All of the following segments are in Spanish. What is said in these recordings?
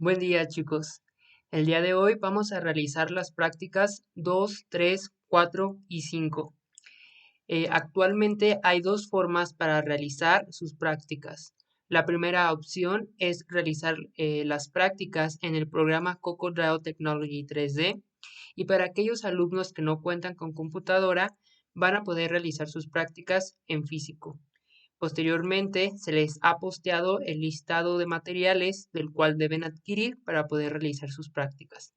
Buen día, chicos. El día de hoy vamos a realizar las prácticas 2, 3, 4 y 5. Actualmente hay dos formas para realizar sus prácticas. La primera opción es realizar las prácticas en el programa CocoDraw Technology 3D, y para aquellos alumnos que no cuentan con computadora van a poder realizar sus prácticas en físico. Posteriormente, se les ha posteado el listado de materiales del cual deben adquirir para poder realizar sus prácticas.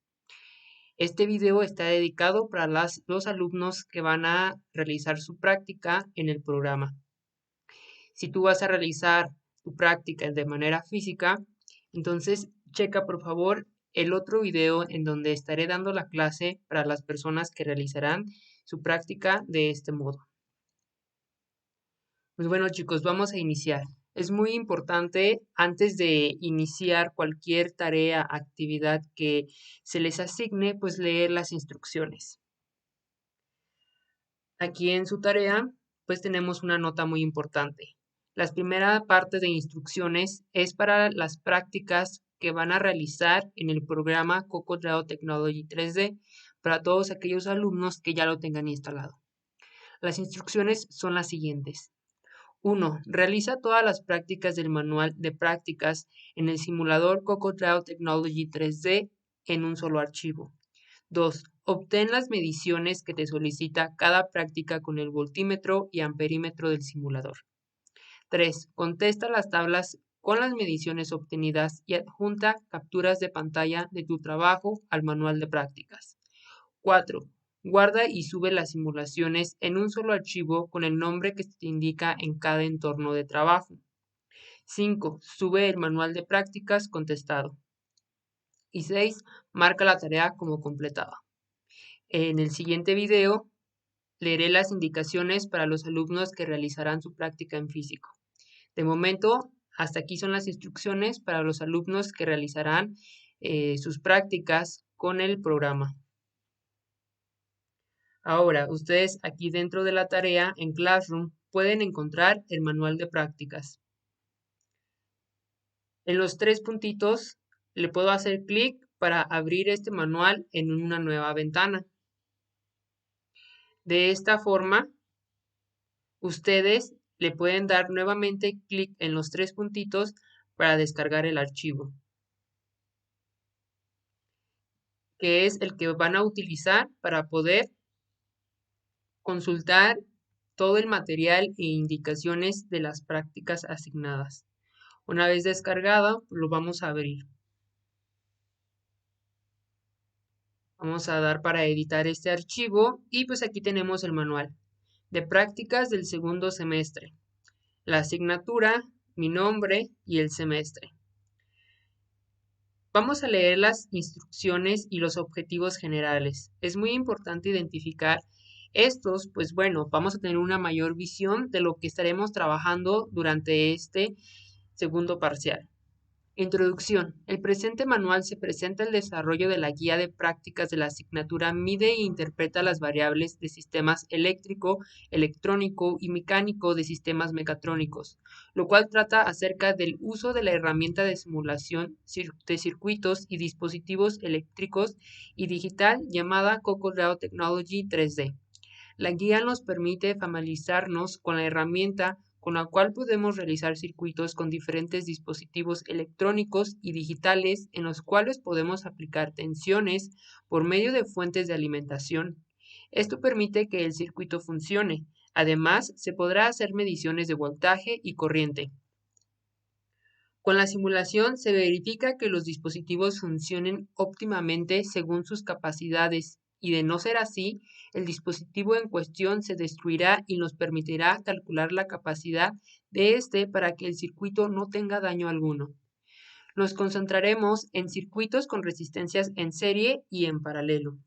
Este video está dedicado para los alumnos que van a realizar su práctica en el programa. Si tú vas a realizar tu práctica de manera física, entonces checa por favor el otro video en donde estaré dando la clase para las personas que realizarán su práctica de este modo. Pues bueno, chicos, vamos a iniciar. Es muy importante, antes de iniciar cualquier tarea, actividad que se les asigne, pues leer las instrucciones. Aquí en su tarea, pues tenemos una nota muy importante. La primera parte de instrucciones es para las prácticas que van a realizar en el programa CocoDraw Technology 3D para todos aquellos alumnos que ya lo tengan instalado. Las instrucciones son las siguientes. 1. Realiza todas las prácticas del manual de prácticas en el simulador CocoDraw Technology 3D en un solo archivo. 2. Obtén las mediciones que te solicita cada práctica con el voltímetro y amperímetro del simulador. 3. Contesta las tablas con las mediciones obtenidas y adjunta capturas de pantalla de tu trabajo al manual de prácticas. 4. Guarda y sube las simulaciones en un solo archivo con el nombre que se te indica en cada entorno de trabajo. 5. Sube el manual de prácticas contestado. Y 6. Marca la tarea como completada. En el siguiente video leeré las indicaciones para los alumnos que realizarán su práctica en físico. De momento, hasta aquí son las instrucciones para los alumnos que realizarán sus prácticas con el programa. Ahora, ustedes aquí dentro de la tarea en Classroom pueden encontrar el manual de prácticas. En los tres puntitos le puedo hacer clic para abrir este manual en una nueva ventana. De esta forma, ustedes le pueden dar nuevamente clic en los tres puntitos para descargar el archivo, que es el que van a utilizar para poder consultar todo el material e indicaciones de las prácticas asignadas. Una vez descargado, lo vamos a abrir. Vamos a dar para editar este archivo y pues aquí tenemos el manual de prácticas del segundo semestre, la asignatura, mi nombre y el semestre. Vamos a leer las instrucciones y los objetivos generales. Es muy importante identificar estos, pues bueno, vamos a tener una mayor visión de lo que estaremos trabajando durante este segundo parcial. Introducción. El presente manual se presenta el desarrollo de la guía de prácticas de la asignatura Mide e interpreta las variables de sistemas eléctrico, electrónico y mecánico de sistemas mecatrónicos, lo cual trata acerca del uso de la herramienta de simulación de circuitos y dispositivos eléctricos y digital llamada CocoDraw Technology 3D. La guía nos permite familiarizarnos con la herramienta con la cual podemos realizar circuitos con diferentes dispositivos electrónicos y digitales en los cuales podemos aplicar tensiones por medio de fuentes de alimentación. Esto permite que el circuito funcione. Además, se podrá hacer mediciones de voltaje y corriente. Con la simulación se verifica que los dispositivos funcionen óptimamente según sus capacidades y de no ser así, el dispositivo en cuestión se destruirá y nos permitirá calcular la capacidad de este para que el circuito no tenga daño alguno. Nos concentraremos en circuitos con resistencias en serie y en paralelo.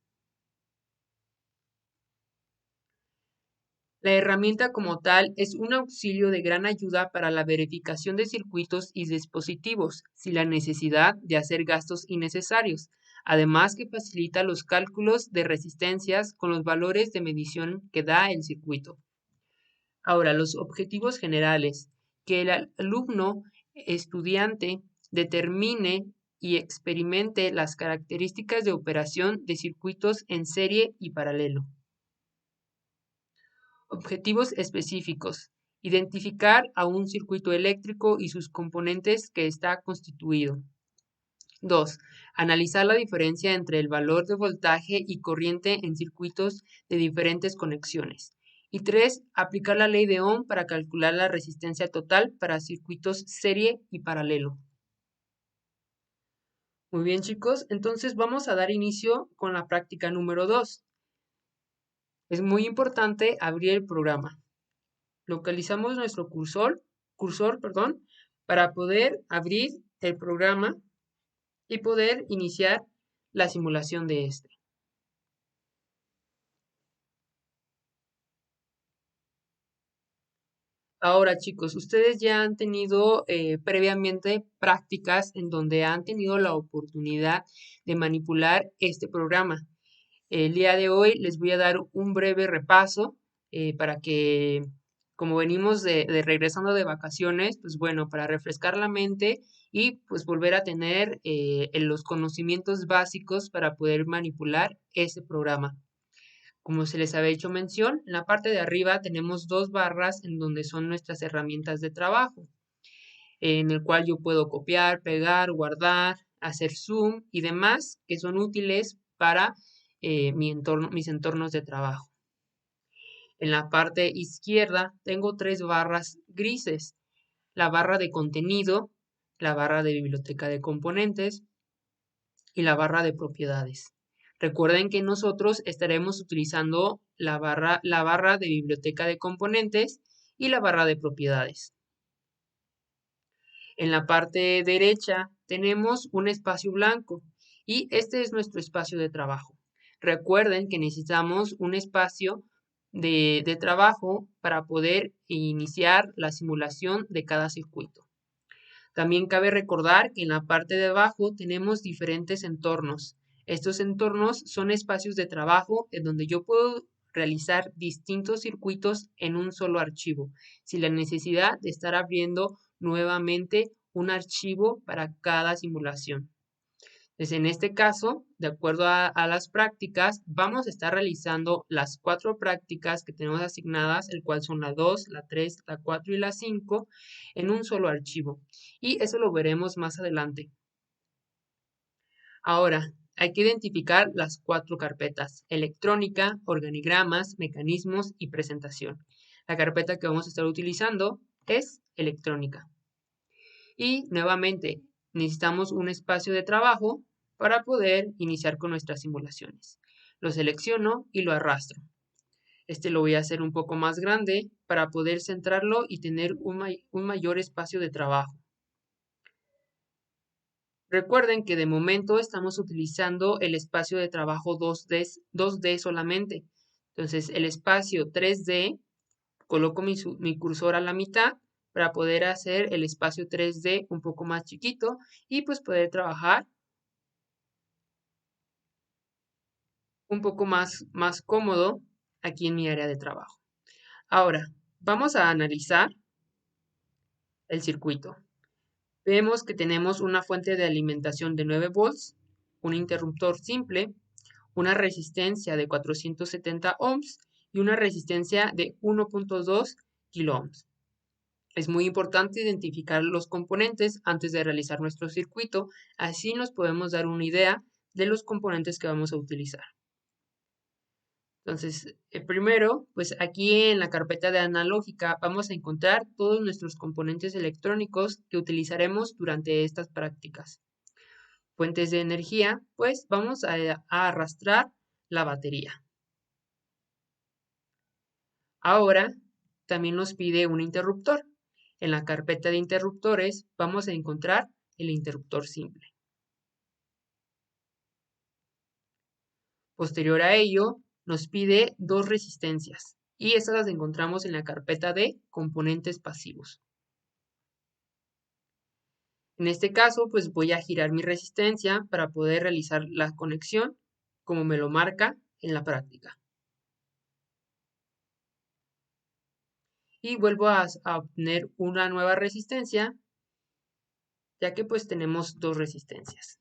La herramienta como tal es un auxilio de gran ayuda para la verificación de circuitos y dispositivos, sin la necesidad de hacer gastos innecesarios, además que facilita los cálculos de resistencias con los valores de medición que da el circuito. Ahora, los objetivos generales, que el alumno estudiante determine y experimente las características de operación de circuitos en serie y paralelo. Objetivos específicos. Identificar a un circuito eléctrico y sus componentes que está constituido. 2. Analizar la diferencia entre el valor de voltaje y corriente en circuitos de diferentes conexiones. Y 3. Aplicar la ley de Ohm para calcular la resistencia total para circuitos serie y paralelo. Muy bien, chicos, entonces vamos a dar inicio con la práctica número 2. Es muy importante abrir el programa. Localizamos nuestro cursor, para poder abrir el programa y poder iniciar la simulación de este. Ahora, chicos, ustedes ya han tenido previamente prácticas en donde han tenido la oportunidad de manipular este programa. El día de hoy les voy a dar un breve repaso para que, como venimos de regresando de vacaciones, pues bueno, para refrescar la mente y pues volver a tener los conocimientos básicos para poder manipular este programa. Como se les había hecho mención, en la parte de arriba tenemos dos barras en donde son nuestras herramientas de trabajo, en el cual yo puedo copiar, pegar, guardar, hacer zoom y demás que son útiles para mis entornos de trabajo. En la parte izquierda tengo tres barras grises, la barra de contenido, la barra de biblioteca de componentes y la barra de propiedades. Recuerden que nosotros estaremos utilizando la barra de biblioteca de componentes y la barra de propiedades. En la parte derecha tenemos un espacio blanco y este es nuestro espacio de trabajo. Recuerden que necesitamos un espacio de trabajo para poder iniciar la simulación de cada circuito. También cabe recordar que en la parte de abajo tenemos diferentes entornos. Estos entornos son espacios de trabajo en donde yo puedo realizar distintos circuitos en un solo archivo, sin la necesidad de estar abriendo nuevamente un archivo para cada simulación. Entonces, en este caso, de acuerdo a las prácticas, vamos a estar realizando las 4 prácticas que tenemos asignadas, el cual son la 2, la 3, la 4 y la 5, en un solo archivo. Y eso lo veremos más adelante. Ahora, hay que identificar las 4 carpetas: electrónica, organigramas, mecanismos y presentación. La carpeta que vamos a estar utilizando es electrónica. Y nuevamente, necesitamos un espacio de trabajo para poder iniciar con nuestras simulaciones. Lo selecciono y lo arrastro. Este lo voy a hacer un poco más grande para poder centrarlo y tener un mayor espacio de trabajo. Recuerden que de momento estamos utilizando el espacio de trabajo 2D solamente. Entonces, el espacio 3D, coloco mi cursor a la mitad para poder hacer el espacio 3D un poco más chiquito y pues poder trabajar un poco más cómodo aquí en mi área de trabajo. Ahora, vamos a analizar el circuito. Vemos que tenemos una fuente de alimentación de 9 volts, un interruptor simple, una resistencia de 470 ohms y una resistencia de 1.2 kilo ohms. Es muy importante identificar los componentes antes de realizar nuestro circuito, así nos podemos dar una idea de los componentes que vamos a utilizar. Entonces, primero, pues aquí en la carpeta de analógica vamos a encontrar todos nuestros componentes electrónicos que utilizaremos durante estas prácticas. Fuentes de energía, pues vamos a arrastrar la batería. Ahora, también nos pide un interruptor. En la carpeta de interruptores vamos a encontrar el interruptor simple. Posterior a ello, nos pide dos resistencias y estas las encontramos en la carpeta de componentes pasivos. En este caso, pues voy a girar mi resistencia para poder realizar la conexión como me lo marca en la práctica. Y vuelvo a obtener una nueva resistencia ya que pues tenemos dos resistencias.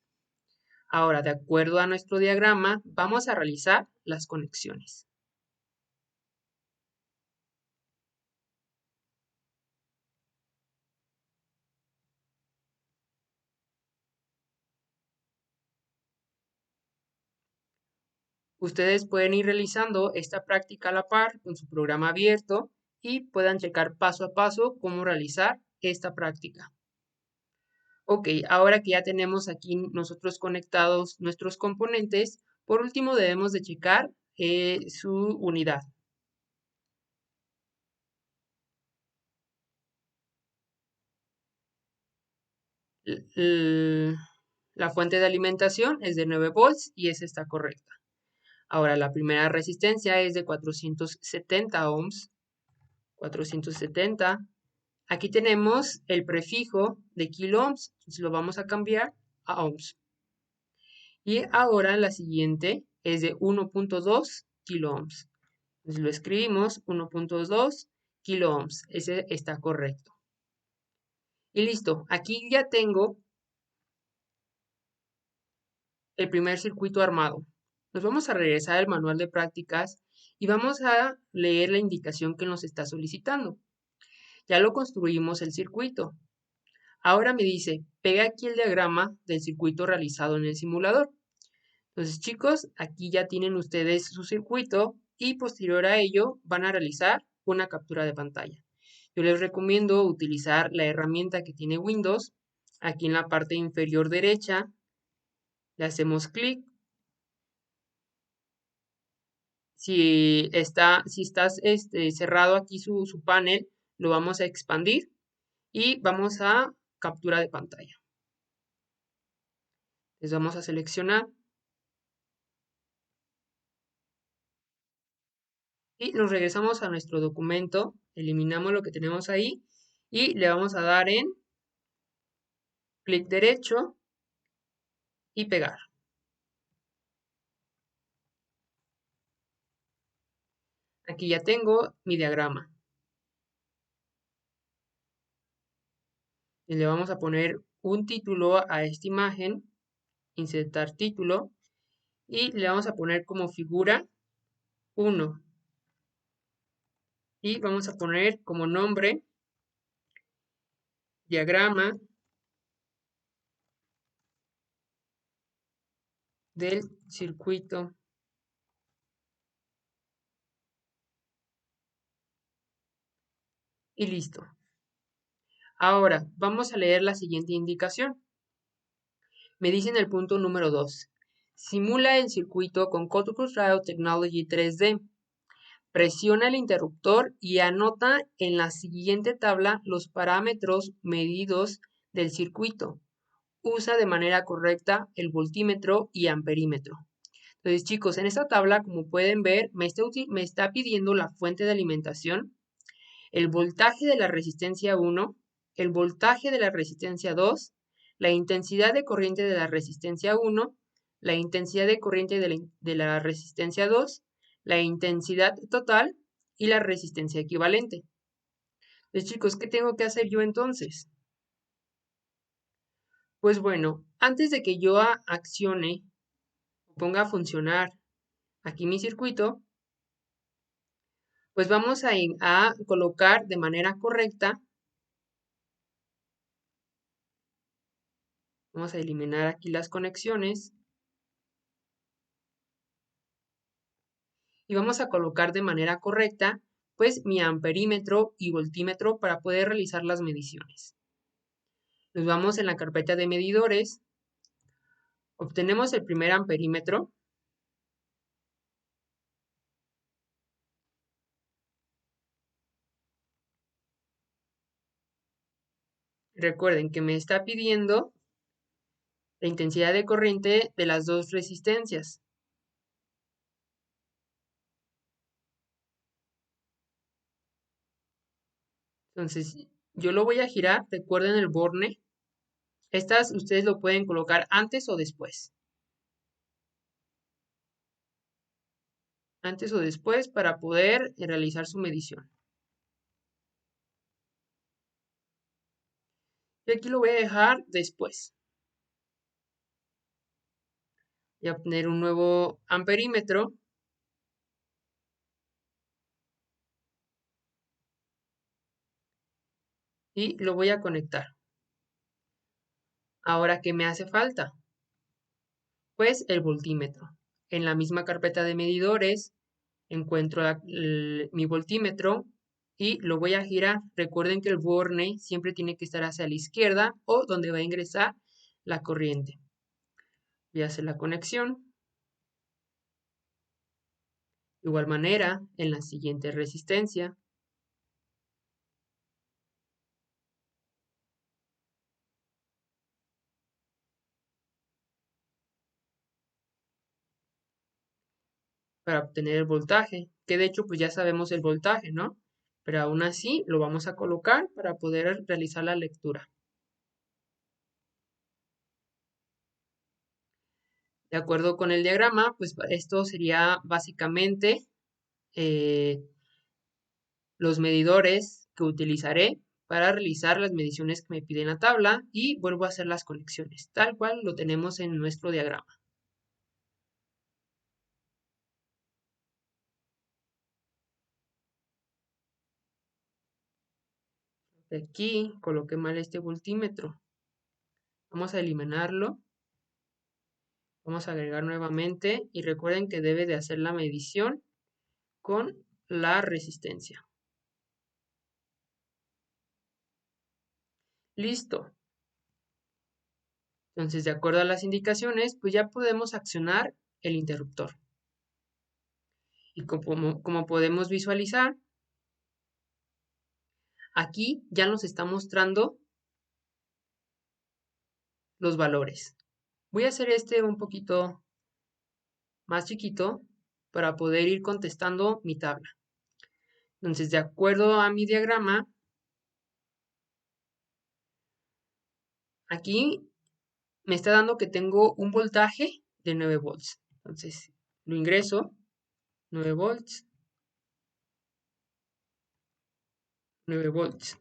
Ahora, de acuerdo a nuestro diagrama, vamos a realizar las conexiones. Ustedes pueden ir realizando esta práctica a la par con su programa abierto y puedan checar paso a paso cómo realizar esta práctica. Ok, ahora que ya tenemos aquí nosotros conectados nuestros componentes, por último debemos de checar su unidad. La fuente de alimentación es de 9 volts y esa está correcta. Ahora, la primera resistencia es de 470 ohms. 470. Aquí tenemos el prefijo de kiloohms, entonces lo vamos a cambiar a ohms. Y ahora la siguiente es de 1.2 kiloohms. Entonces lo escribimos 1.2 kiloohms. Ese está correcto. Y listo, aquí ya tengo el primer circuito armado. Nos vamos a regresar al manual de prácticas y vamos a leer la indicación que nos está solicitando. Ya lo construimos el circuito. Ahora me dice, pega aquí el diagrama del circuito realizado en el simulador. Entonces, chicos, aquí ya tienen ustedes su circuito y posterior a ello van a realizar una captura de pantalla. Yo les recomiendo utilizar la herramienta que tiene Windows. Aquí en la parte inferior derecha le hacemos clic. Si estás cerrado aquí su panel, lo vamos a expandir y vamos a captura de pantalla. Les vamos a seleccionar y nos regresamos a nuestro documento, eliminamos lo que tenemos ahí y le vamos a dar en clic derecho y pegar. Aquí ya tengo mi diagrama. Y le vamos a poner un título a esta imagen, insertar título y le vamos a poner como figura 1 y vamos a poner como nombre diagrama del circuito y listo. Ahora vamos a leer la siguiente indicación. Me dice en el punto número 2. Simula el circuito con Cottbus Radio Technology 3D. Presiona el interruptor y anota en la siguiente tabla los parámetros medidos del circuito. Usa de manera correcta el voltímetro y amperímetro. Entonces, chicos, en esta tabla, como pueden ver, me está pidiendo la fuente de alimentación, el voltaje de la resistencia 1, el voltaje de la resistencia 2, la intensidad de corriente de la resistencia 1, la intensidad de corriente de la resistencia 2, la intensidad total y la resistencia equivalente. Entonces, chicos, ¿qué tengo que hacer yo entonces? Pues bueno, antes de que yo accione o ponga a funcionar aquí mi circuito, pues vamos a colocar de manera correcta. Vamos a eliminar aquí las conexiones y vamos a colocar de manera correcta pues mi amperímetro y voltímetro para poder realizar las mediciones. Nos vamos en la carpeta de medidores, obtenemos el primer amperímetro. Recuerden que me está pidiendo la intensidad de corriente de las dos resistencias. Entonces, yo lo voy a girar, recuerden el borne. Estas ustedes lo pueden colocar antes o después. Antes o después para poder realizar su medición. Y aquí lo voy a dejar después. Voy a poner un nuevo amperímetro. Y lo voy a conectar. Ahora, ¿qué me hace falta? Pues el voltímetro. En la misma carpeta de medidores encuentro mi voltímetro y lo voy a girar. Recuerden que el borne siempre tiene que estar hacia la izquierda o donde va a ingresar la corriente. Voy a hacer la conexión. De igual manera, en la siguiente resistencia. Para obtener el voltaje, que de hecho pues ya sabemos el voltaje, ¿no? Pero aún así lo vamos a colocar para poder realizar la lectura. De acuerdo con el diagrama, pues esto sería básicamente eh, los medidores que utilizaré para realizar las mediciones que me piden la tabla y vuelvo a hacer las conexiones, tal cual lo tenemos en nuestro diagrama. Aquí coloqué mal este voltímetro. Vamos a eliminarlo. Vamos a agregar nuevamente y recuerden que debe de hacer la medición con la resistencia. Listo. Entonces, de acuerdo a las indicaciones, pues ya podemos accionar el interruptor. Y como podemos visualizar, aquí ya nos está mostrando los valores. Voy a hacer este un poquito más chiquito para poder ir contestando mi tabla. Entonces, de acuerdo a mi diagrama, aquí me está dando que tengo un voltaje de 9 volts. Entonces, lo ingreso, 9 volts, 9 volts.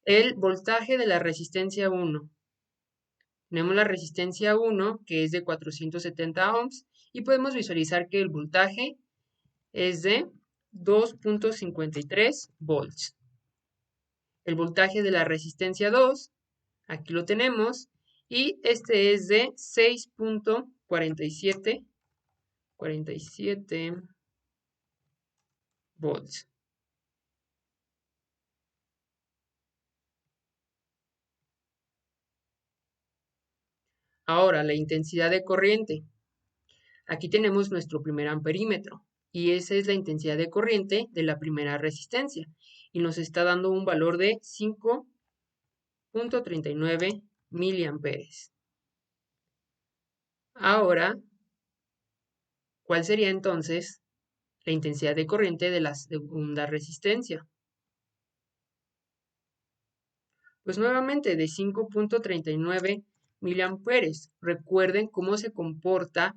El voltaje de la resistencia 1. Tenemos la resistencia 1, que es de 470 ohms, y podemos visualizar que el voltaje es de 2.53 volts. El voltaje de la resistencia 2, aquí lo tenemos, y este es de 6.47 volts. Ahora, la intensidad de corriente. Aquí tenemos nuestro primer amperímetro y esa es la intensidad de corriente de la primera resistencia y nos está dando un valor de 5.39 miliamperes. Ahora, ¿cuál sería entonces la intensidad de corriente de la segunda resistencia? Pues nuevamente de 5.39 miliamperes. Recuerden cómo se comporta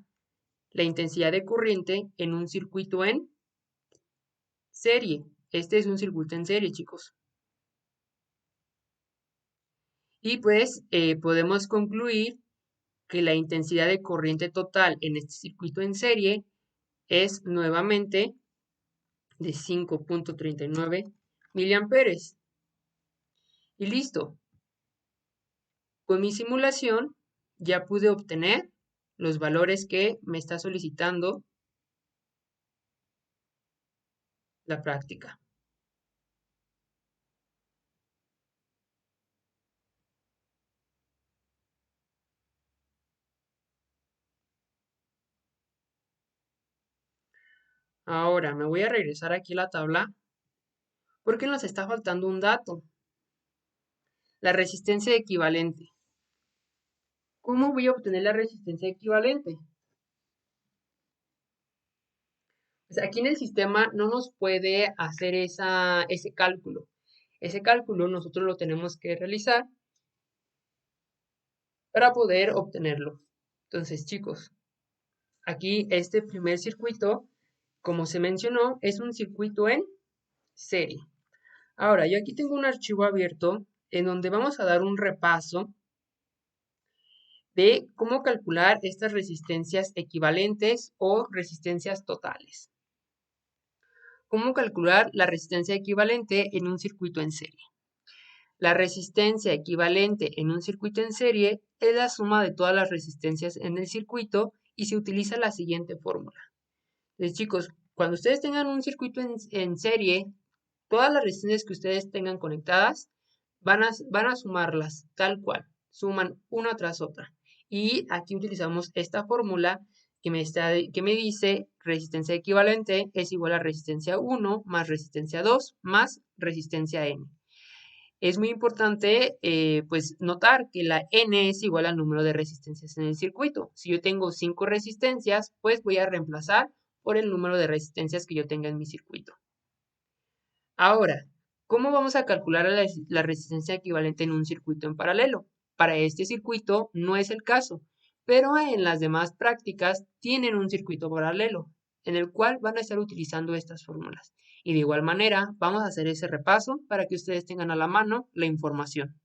la intensidad de corriente en un circuito en serie. Este es un circuito en serie, chicos. Y pues podemos concluir que la intensidad de corriente total en este circuito en serie es nuevamente de 5.39 miliamperes. Y listo. Con mi simulación ya pude obtener los valores que me está solicitando la práctica. Ahora me voy a regresar aquí a la tabla porque nos está faltando un dato, la resistencia equivalente. ¿Cómo voy a obtener la resistencia equivalente? Pues aquí en el sistema no nos puede hacer ese cálculo. Ese cálculo nosotros lo tenemos que realizar para poder obtenerlo. Entonces, chicos, Aquí este primer circuito, como se mencionó, es un circuito en serie. Ahora, yo aquí tengo un archivo abierto en donde vamos a dar un repaso de cómo calcular estas resistencias equivalentes o resistencias totales. ¿Cómo calcular la resistencia equivalente en un circuito en serie? La resistencia equivalente en un circuito en serie es la suma de todas las resistencias en el circuito y se utiliza la siguiente fórmula. Entonces, chicos, cuando ustedes tengan un circuito en serie, todas las resistencias que ustedes tengan conectadas van a sumarlas tal cual, suman una tras otra. Y aquí utilizamos esta fórmula que me dice resistencia equivalente es igual a resistencia 1 más resistencia 2 más resistencia n. Es muy importante pues notar que la n es igual al número de resistencias en el circuito. Si yo tengo 5 resistencias, pues voy a reemplazar por el número de resistencias que yo tenga en mi circuito. Ahora, ¿cómo vamos a calcular la resistencia equivalente en un circuito en paralelo? Para este circuito no es el caso, pero en las demás prácticas tienen un circuito paralelo, en el cual van a estar utilizando estas fórmulas. Y de igual manera, vamos a hacer ese repaso para que ustedes tengan a la mano la información.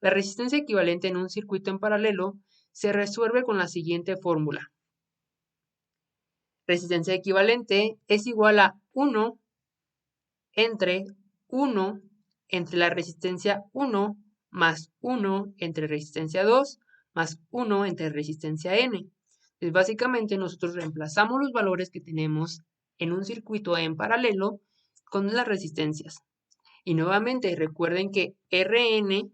La resistencia equivalente en un circuito en paralelo se resuelve con la siguiente fórmula. Resistencia equivalente es igual a 1 entre 1 entre la resistencia 1 más 1 entre resistencia 2 más 1 entre resistencia n. Entonces, básicamente nosotros reemplazamos los valores que tenemos en un circuito en paralelo con las resistencias. Y nuevamente recuerden que Rn,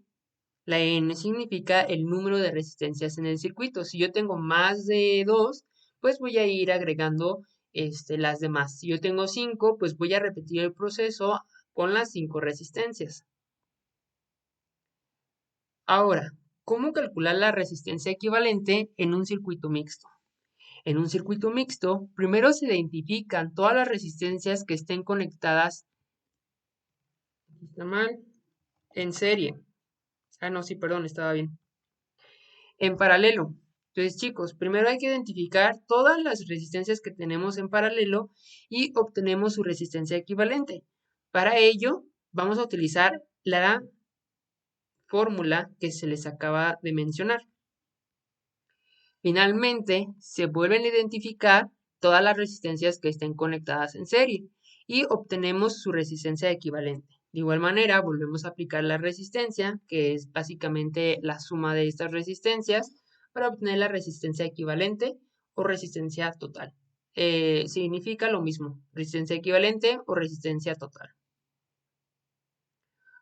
la n significa el número de resistencias en el circuito. Si yo tengo más de 2, pues voy a ir agregando las demás. Si yo tengo 5, pues voy a repetir el proceso con las 5 resistencias. Ahora, ¿cómo calcular la resistencia equivalente en un circuito mixto? En un circuito mixto, primero se identifican todas las resistencias que estén conectadas, está mal, en serie. Ah, no, sí, perdón, estaba bien. En paralelo. Entonces, chicos, primero hay que identificar todas las resistencias que tenemos en paralelo y obtenemos su resistencia equivalente. Para ello, vamos a utilizar la fórmula que se les acaba de mencionar. Finalmente, se vuelven a identificar todas las resistencias que estén conectadas en serie y obtenemos su resistencia equivalente. De igual manera, volvemos a aplicar la resistencia, que es básicamente la suma de estas resistencias, para obtener la resistencia equivalente o resistencia total. Significa lo mismo, resistencia equivalente o resistencia total.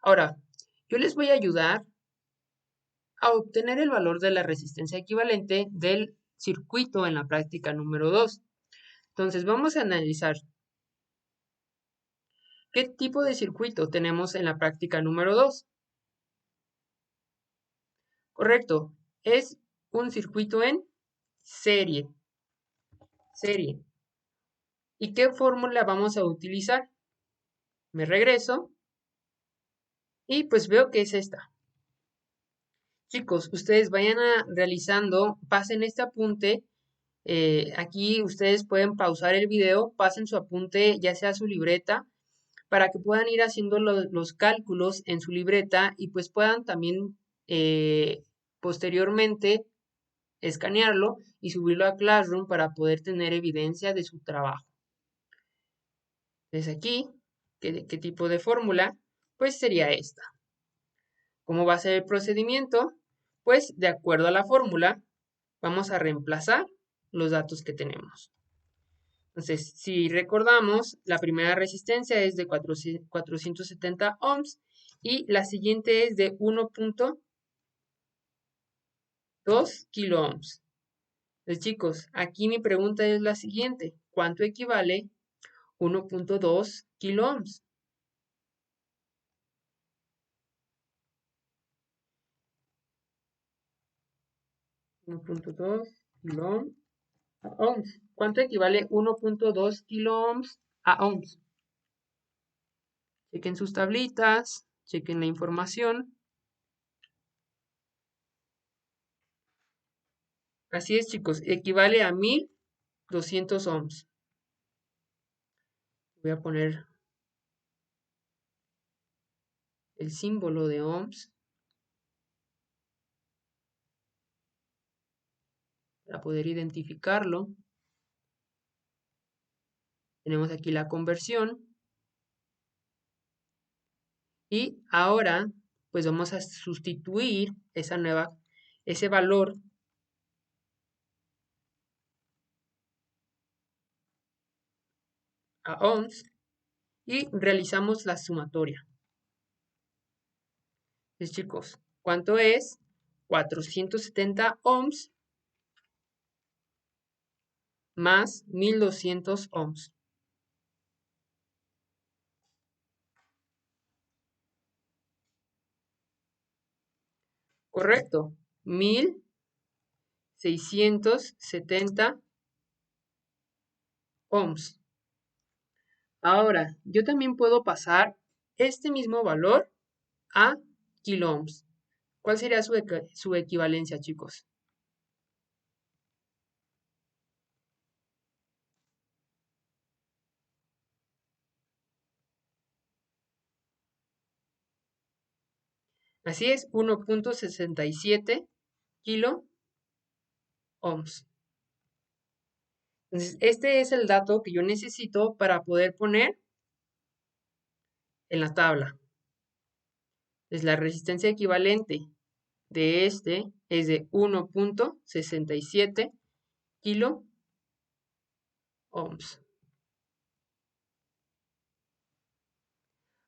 Ahora, yo les voy a ayudar a obtener el valor de la resistencia equivalente del circuito en la práctica número 2. Entonces vamos a analizar qué tipo de circuito tenemos en la práctica número 2. Correcto, es un circuito en serie. ¿Y qué fórmula vamos a utilizar? Me regreso y pues veo que es esta. Chicos, ustedes vayan realizando, pasen este apunte. Aquí ustedes pueden pausar el video, pasen su apunte, ya sea su libreta, para que puedan ir haciendo los cálculos en su libreta y pues puedan también posteriormente escanearlo y subirlo a Classroom para poder tener evidencia de su trabajo. Desde aquí, ¿qué tipo de fórmula? Pues sería esta. ¿Cómo va a ser el procedimiento? Pues de acuerdo a la fórmula, vamos a reemplazar los datos que tenemos. Entonces, si recordamos, la primera resistencia es de 470 ohms y la siguiente es de 1.2 kilo ohms. Entonces, chicos, aquí mi pregunta es la siguiente. ¿Cuánto equivale 1.2 kilo ohms? ¿Cuánto equivale 1.2 kilo ohms a ohms? Chequen sus tablitas, chequen la información. Así es, chicos, equivale a 1200 ohms. Voy a poner el símbolo de ohms para poder identificarlo. Tenemos aquí la conversión. Y ahora, pues vamos a sustituir ese valor a ohms y realizamos la sumatoria. Entonces, chicos, ¿cuánto es? 470 ohms más 1200 ohms. Correcto, 1670 ohms. Ahora, yo también puedo pasar este mismo valor a kilo ohms. ¿Cuál sería su equivalencia, chicos? Así es, 1.67 kilo ohms. Entonces, este es el dato que yo necesito para poder poner en la tabla. Es la resistencia equivalente de este es de 1.67 kilo ohms.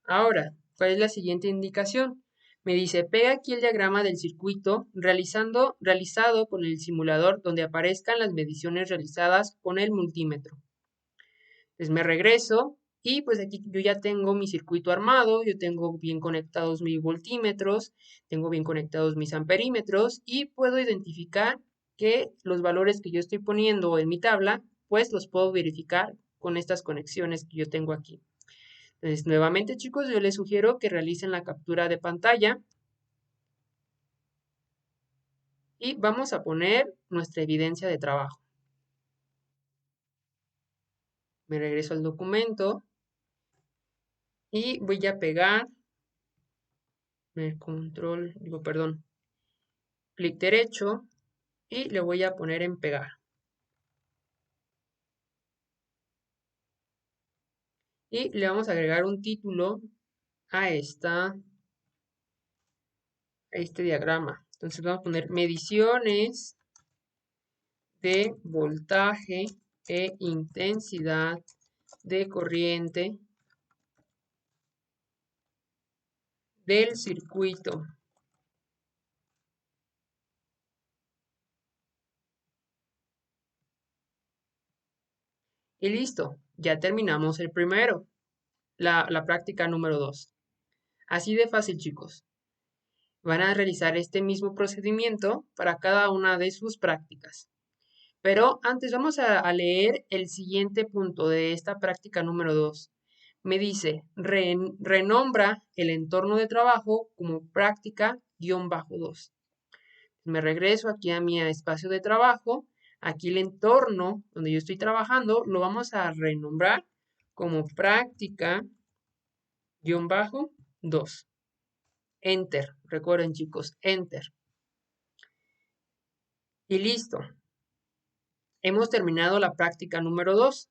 Ahora, ¿cuál es la siguiente indicación? Me dice, pega aquí el diagrama del circuito realizado con el simulador donde aparezcan las mediciones realizadas con el multímetro. Entonces me regreso y pues aquí yo ya tengo mi circuito armado, yo tengo bien conectados mis voltímetros, tengo bien conectados mis amperímetros y puedo identificar que los valores que yo estoy poniendo en mi tabla, pues los puedo verificar con estas conexiones que yo tengo aquí. Entonces, nuevamente, chicos, yo les sugiero que realicen la captura de pantalla y vamos a poner nuestra evidencia de trabajo. Me regreso al documento y voy a pegar el clic derecho y le voy a poner en pegar. Y le vamos a agregar un título a este diagrama. Entonces vamos a poner mediciones de voltaje e intensidad de corriente del circuito. Y listo, ya terminamos el primero, la práctica número 2. Así de fácil, chicos. Van a realizar este mismo procedimiento para cada una de sus prácticas. Pero antes vamos a leer el siguiente punto de esta práctica número 2. Me dice, renombra el entorno de trabajo como práctica-2. Me regreso aquí a mi espacio de trabajo. Aquí el entorno donde yo estoy trabajando lo vamos a renombrar como práctica-2. Enter. Recuerden, chicos, Enter. Y listo. Hemos terminado la práctica número 2.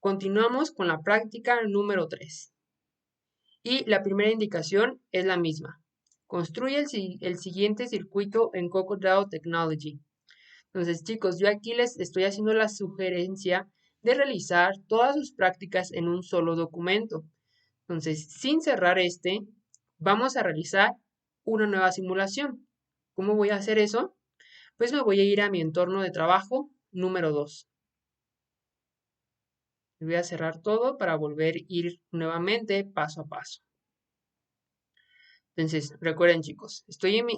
Continuamos con la práctica número 3. Y la primera indicación es la misma. Construye el siguiente circuito en CocoDAO Technology. Entonces, chicos, yo aquí les estoy haciendo la sugerencia de realizar todas sus prácticas en un solo documento. Entonces, sin cerrar vamos a realizar una nueva simulación. ¿Cómo voy a hacer eso? Pues me voy a ir a mi entorno de trabajo número 2. Voy a cerrar todo para volver a ir nuevamente paso a paso. Entonces, recuerden, chicos,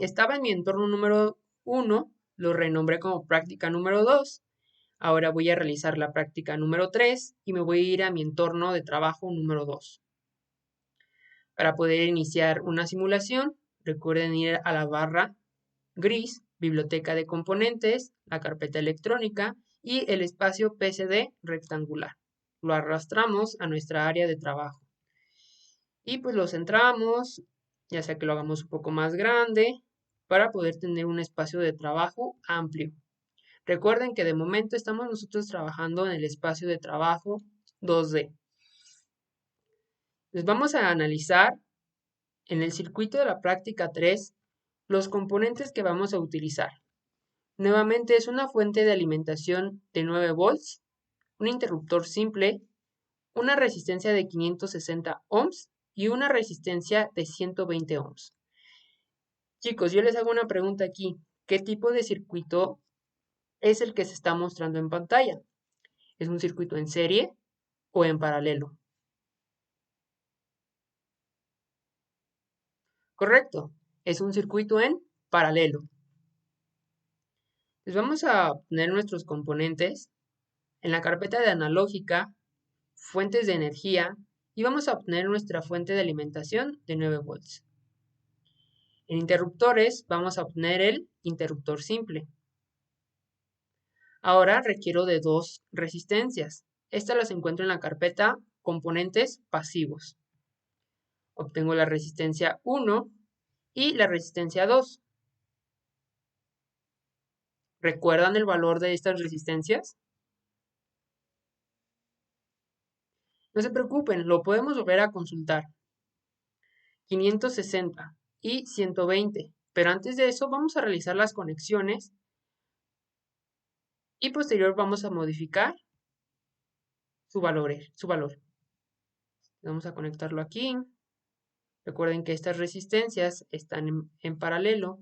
estaba en mi entorno número 1, lo renombré como práctica número 2. Ahora voy a realizar la práctica número 3 y me voy a ir a mi entorno de trabajo número 2. Para poder iniciar una simulación, recuerden ir a la barra gris biblioteca de componentes, la carpeta electrónica y el espacio PSD rectangular. Lo arrastramos a nuestra área de trabajo. Y pues lo centramos, ya sea que lo hagamos un poco más grande, para poder tener un espacio de trabajo amplio. Recuerden que de momento estamos nosotros trabajando en el espacio de trabajo 2D. Les vamos a analizar en el circuito de la práctica 3 los componentes que vamos a utilizar. Nuevamente es una fuente de alimentación de 9 volts, un interruptor simple, una resistencia de 560 ohms y una resistencia de 120 ohms. Chicos, yo les hago una pregunta aquí. ¿Qué tipo de circuito es el que se está mostrando en pantalla? ¿Es un circuito en serie o en paralelo? Correcto, es un circuito en paralelo. Les vamos a poner nuestros componentes en la carpeta de analógica, fuentes de energía y vamos a obtener nuestra fuente de alimentación de 9 volts. En interruptores vamos a obtener el interruptor simple. Ahora requiero de dos resistencias. Estas las encuentro en la carpeta componentes pasivos. Obtengo la resistencia 1 y la resistencia 2. ¿Recuerdan el valor de estas resistencias? No se preocupen, lo podemos volver a consultar. 560 y 120. Pero antes de eso vamos a realizar las conexiones y posterior vamos a modificar su valor. Vamos a conectarlo aquí. Recuerden que estas resistencias están en paralelo.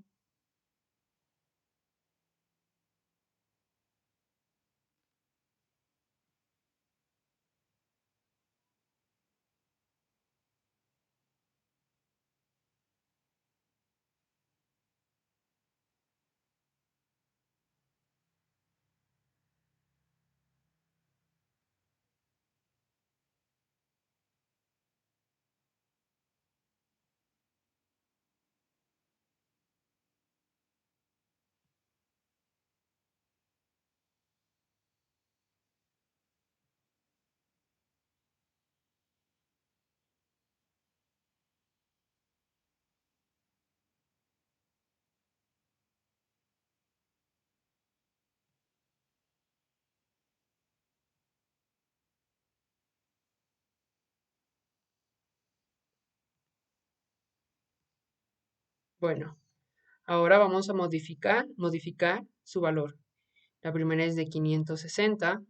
Bueno, ahora vamos a modificar su valor. La primera es de 560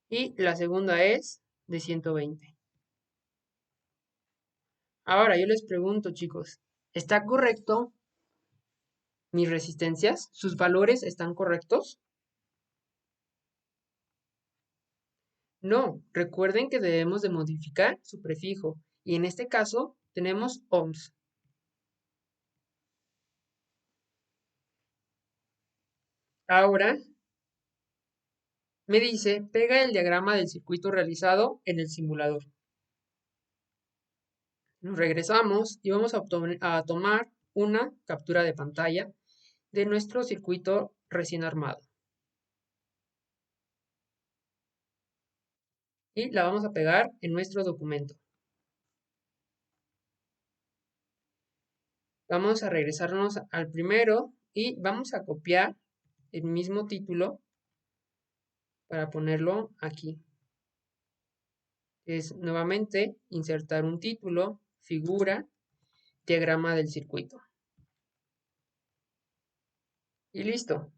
y la segunda es de 120. Ahora yo les pregunto, chicos, ¿está correcto mis resistencias? ¿Sus valores están correctos? No, recuerden que debemos de modificar su prefijo y en este caso tenemos ohms. Ahora me dice, pega el diagrama del circuito realizado en el simulador. Nos regresamos y vamos a tomar una captura de pantalla de nuestro circuito recién armado. Y la vamos a pegar en nuestro documento. Vamos a regresarnos al primero y vamos a copiar el mismo título para ponerlo aquí. Es nuevamente insertar un título, figura, diagrama del circuito. Y listo.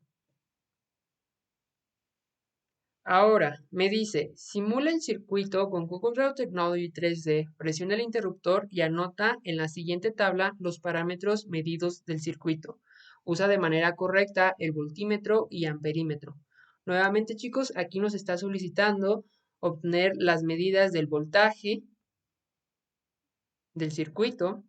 Ahora me dice, simula el circuito con Google Draw Technology 3D, presiona el interruptor y anota en la siguiente tabla los parámetros medidos del circuito. Usa de manera correcta el voltímetro y amperímetro. Nuevamente, chicos, aquí nos está solicitando obtener las medidas del voltaje del circuito,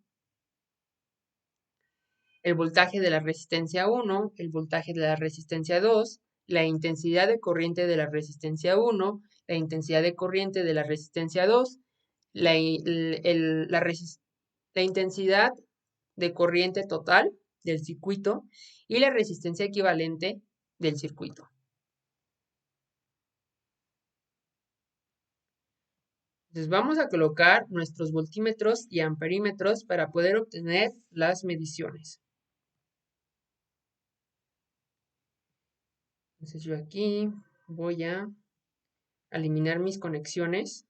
el voltaje de la resistencia 1, el voltaje de la resistencia 2, la intensidad de corriente de la resistencia 1, la intensidad de corriente de la resistencia 2, la intensidad de corriente total del circuito y la resistencia equivalente del circuito. Entonces vamos a colocar nuestros voltímetros y amperímetros para poder obtener las mediciones. Entonces yo aquí voy a eliminar mis conexiones.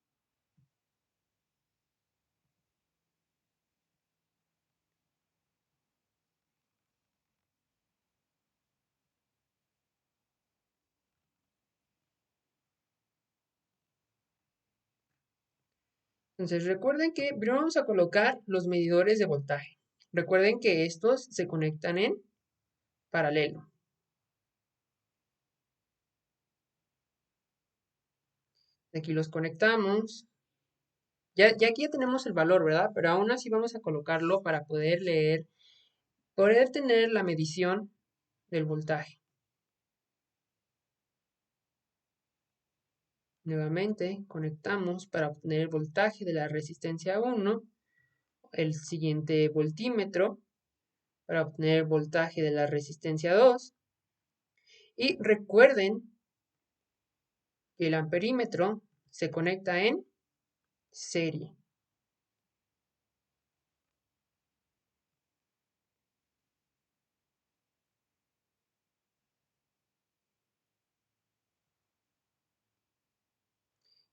Entonces recuerden que primero vamos a colocar los medidores de voltaje. Recuerden que estos se conectan en paralelo. Aquí los conectamos. Ya aquí ya tenemos el valor, ¿verdad? Pero aún así vamos a colocarlo para poder leer, poder tener la medición del voltaje. Nuevamente conectamos para obtener el voltaje de la resistencia 1, el siguiente voltímetro para obtener el voltaje de la resistencia 2. Y recuerden que el amperímetro se conecta en serie.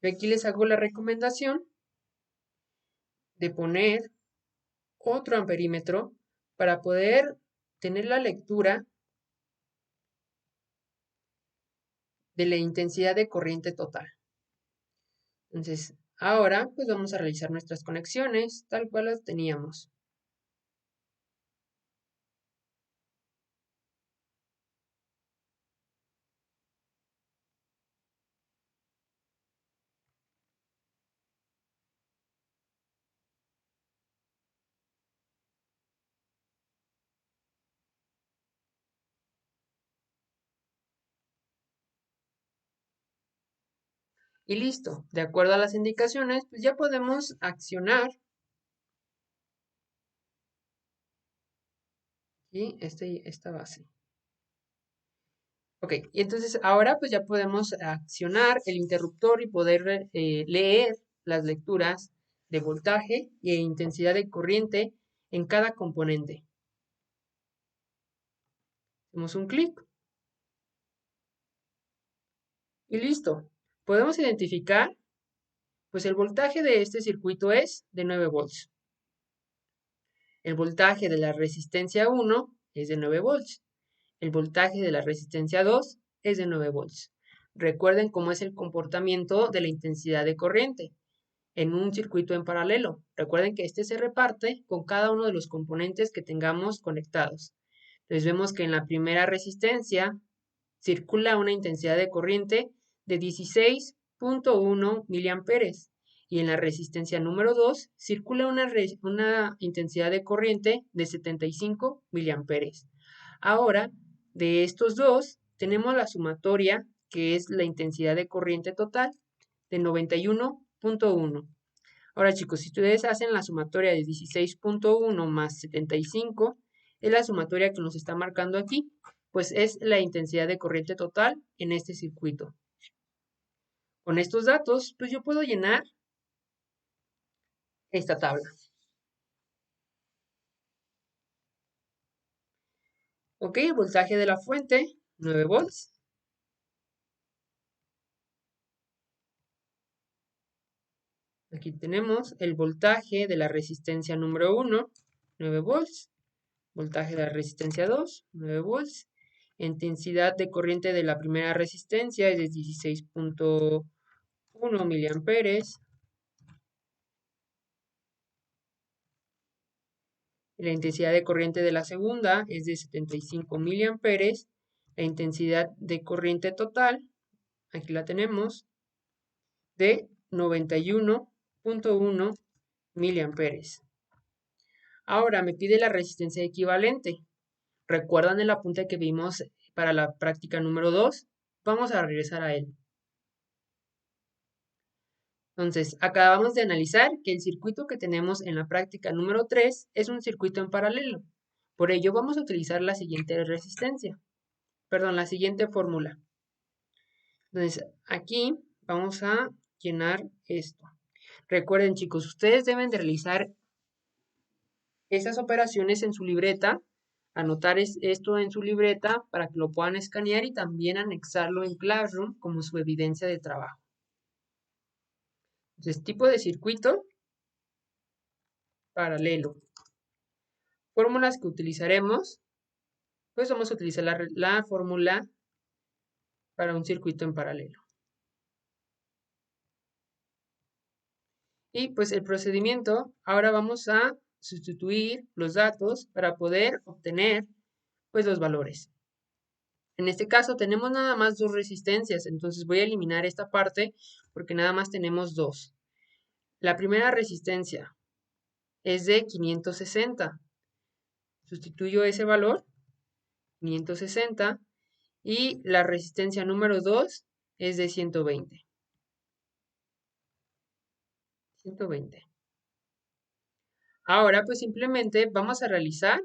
Y aquí les hago la recomendación de poner otro amperímetro para poder tener la lectura de la intensidad de corriente total. Entonces, ahora pues vamos a realizar nuestras conexiones tal cual las teníamos. Y listo, de acuerdo a las indicaciones, pues ya podemos accionar y esta base. Ok, y entonces ahora pues ya podemos accionar el interruptor y poder leer las lecturas de voltaje e intensidad de corriente en cada componente. Hacemos un clic y listo. Podemos identificar, pues el voltaje de este circuito es de 9 volts. El voltaje de la resistencia 1 es de 9 volts. El voltaje de la resistencia 2 es de 9 volts. Recuerden cómo es el comportamiento de la intensidad de corriente en un circuito en paralelo. Recuerden que este se reparte con cada uno de los componentes que tengamos conectados. Entonces vemos que en la primera resistencia circula una intensidad de corriente de 16.1 miliamperes y en la resistencia número 2 circula una intensidad de corriente de 75 miliamperes. Ahora, de estos dos, tenemos la sumatoria, que es la intensidad de corriente total, de 91.1. Ahora, chicos, si ustedes hacen la sumatoria de 16.1 más 75, es la sumatoria que nos está marcando aquí, pues es la intensidad de corriente total en este circuito. Con estos datos, pues yo puedo llenar esta tabla. Ok, voltaje de la fuente, 9 volts. Aquí tenemos el voltaje de la resistencia número 1, 9 volts. Voltaje de la resistencia 2, 9 volts. Intensidad de corriente de la primera resistencia es de 16.1 miliamperes. La intensidad de corriente de la segunda es de 75 miliamperes. La intensidad de corriente total, aquí la tenemos, de 91.1 miliamperes. Ahora me pide la resistencia equivalente. ¿Recuerdan el apunte que vimos para la práctica número 2? Vamos a regresar a él. Entonces, acabamos de analizar que el circuito que tenemos en la práctica número 3 es un circuito en paralelo. Por ello vamos a utilizar la siguiente la siguiente fórmula. Entonces, aquí vamos a llenar esto. Recuerden, chicos, ustedes deben de realizar esas operaciones en su libreta, anotar esto en su libreta para que lo puedan escanear y también anexarlo en Classroom como su evidencia de trabajo. Entonces, tipo de circuito paralelo. Fórmulas que utilizaremos, pues vamos a utilizar la fórmula para un circuito en paralelo. Y pues el procedimiento, ahora vamos a sustituir los datos para poder obtener pues los valores. En este caso tenemos nada más dos resistencias, entonces voy a eliminar esta parte porque nada más tenemos dos. La primera resistencia es de 560. Sustituyo ese valor, 560, y la resistencia número 2 es de 120. 120. Ahora pues simplemente vamos a realizar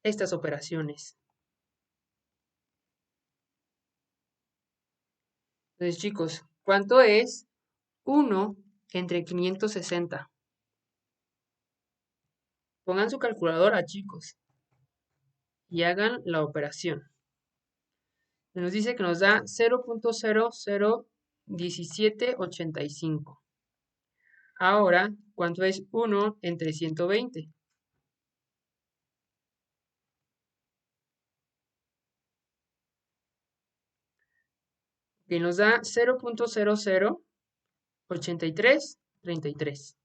estas operaciones. Entonces, chicos, ¿cuánto es 1 entre 560? Pongan su calculadora, chicos, y hagan la operación. Nos dice que nos da 0.001785. Ahora, ¿cuánto es 1 entre 120? Que nos da 0.008333.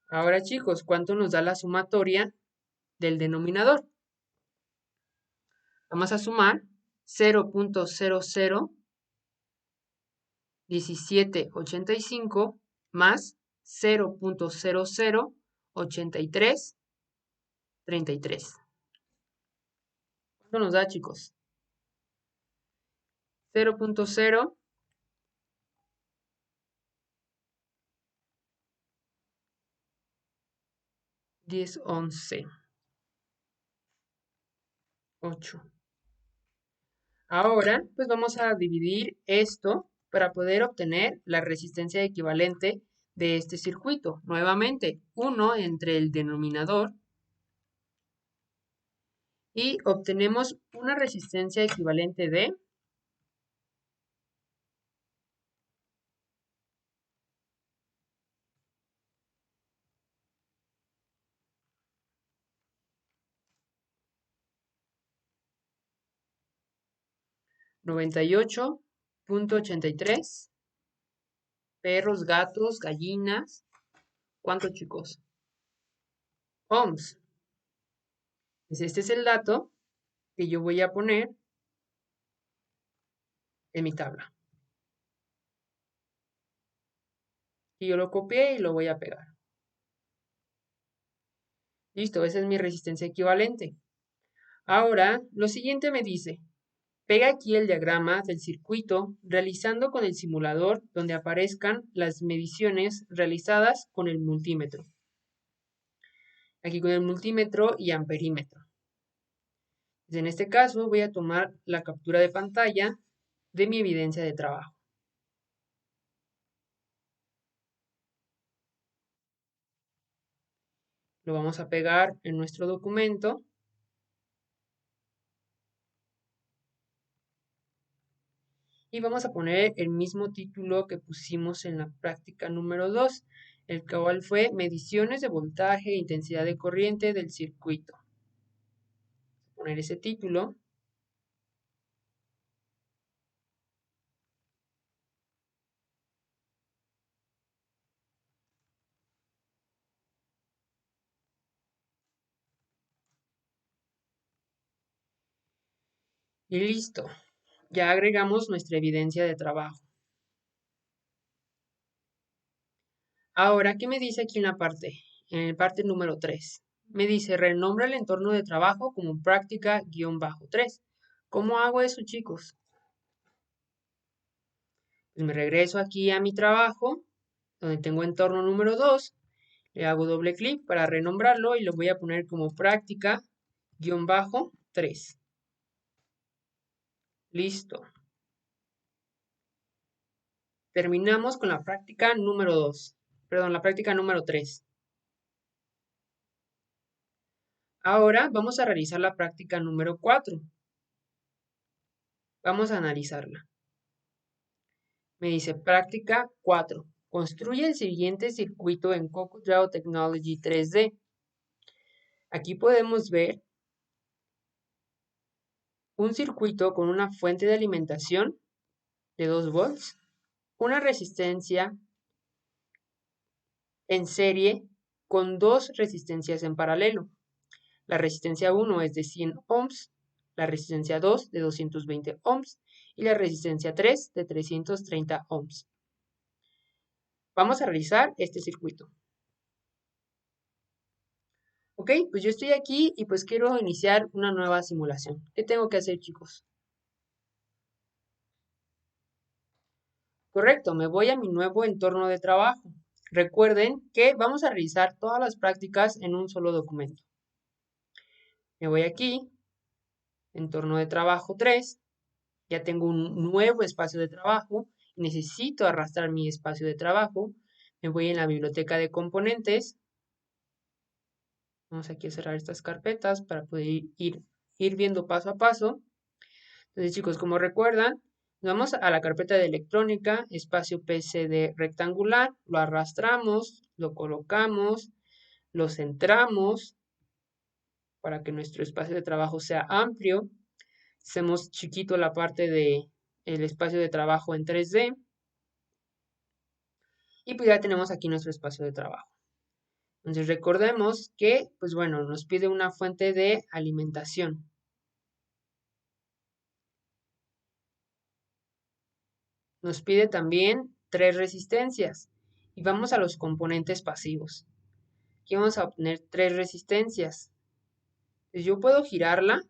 Ahora, chicos, ¿cuánto nos da la sumatoria del denominador? Vamos a sumar 0.001785 más 0.008333. ¿Cuánto nos da, chicos? 0.0 10, 11, 8. Ahora, pues vamos a dividir esto para poder obtener la resistencia equivalente de este circuito. Nuevamente, 1 entre el denominador y obtenemos una resistencia equivalente de 98.83 perros, gatos, gallinas. ¿Cuánto, chicos? Ohms. Pues este es el dato que yo voy a poner en mi tabla. Y yo lo copié y lo voy a pegar. Listo, esa es mi resistencia equivalente. Ahora, lo siguiente me dice, pega aquí el diagrama del circuito realizando con el simulador donde aparezcan las mediciones realizadas con el multímetro. Aquí con el multímetro y amperímetro. En este caso voy a tomar la captura de pantalla de mi evidencia de trabajo. Lo vamos a pegar en nuestro documento. Y vamos a poner el mismo título que pusimos en la práctica número 2, el cual fue mediciones de voltaje e intensidad de corriente del circuito. Poner ese título. Y listo. Ya agregamos nuestra evidencia de trabajo. Ahora, ¿qué me dice aquí en la parte? En la parte número 3. Me dice, renombra el entorno de trabajo como práctica-3. ¿Cómo hago eso, chicos? Pues me regreso aquí a mi trabajo, donde tengo entorno número 2, le hago doble clic para renombrarlo y lo voy a poner como práctica-3. Listo. Terminamos con la práctica número 2. Perdón, la práctica número 3. Ahora vamos a realizar la práctica número 4. Vamos a analizarla. Me dice práctica 4. Construye el siguiente circuito en CocoDraw Technology 3D. Aquí podemos ver un circuito con una fuente de alimentación de 2 volts, una resistencia en serie con dos resistencias en paralelo. La resistencia 1 es de 100 ohms, la resistencia 2 de 220 ohms y la resistencia 3 de 330 ohms. Vamos a realizar este circuito. Ok, pues yo estoy aquí y pues quiero iniciar una nueva simulación. ¿Qué tengo que hacer, chicos? Correcto, me voy a mi nuevo entorno de trabajo. Recuerden que vamos a realizar todas las prácticas en un solo documento. Me voy aquí, entorno de trabajo 3, ya tengo un nuevo espacio de trabajo, necesito arrastrar mi espacio de trabajo, me voy en la biblioteca de componentes, vamos aquí a cerrar estas carpetas para poder ir viendo paso a paso. Entonces, chicos, como recuerdan, vamos a la carpeta de electrónica, espacio PCD rectangular, lo arrastramos, lo colocamos, lo centramos para que nuestro espacio de trabajo sea amplio. Hacemos chiquito la parte de el espacio de trabajo en 3D. Y pues ya tenemos aquí nuestro espacio de trabajo. Entonces recordemos que, pues bueno, nos pide una fuente de alimentación. Nos pide también 3 resistencias. Y vamos a los componentes pasivos. Aquí vamos a obtener 3 resistencias. Entonces yo puedo girarla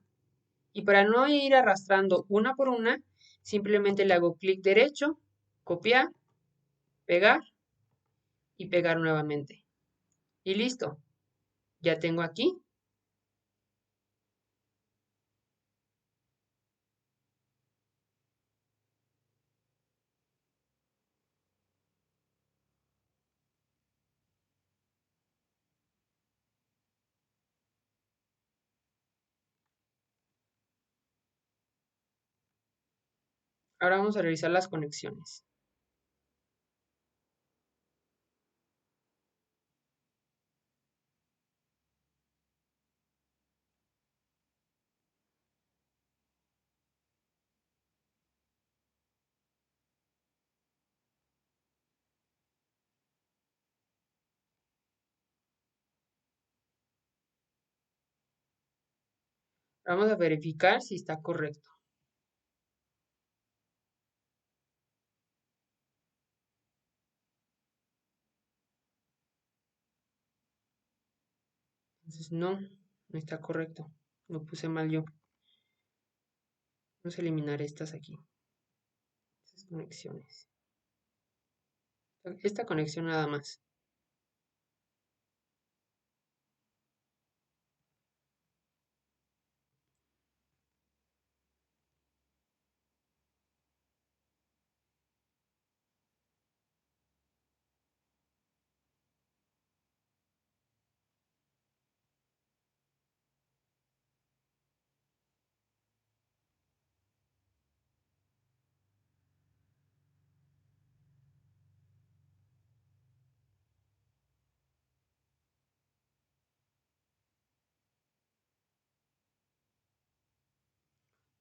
y para no ir arrastrando una por una, simplemente le hago clic derecho, copiar, pegar y pegar nuevamente. Y listo. Ya tengo aquí. Ahora vamos a realizar las conexiones. Vamos a verificar si está correcto. Entonces, no está correcto. Lo puse mal yo. Vamos a eliminar estas aquí. Estas conexiones. Esta conexión nada más.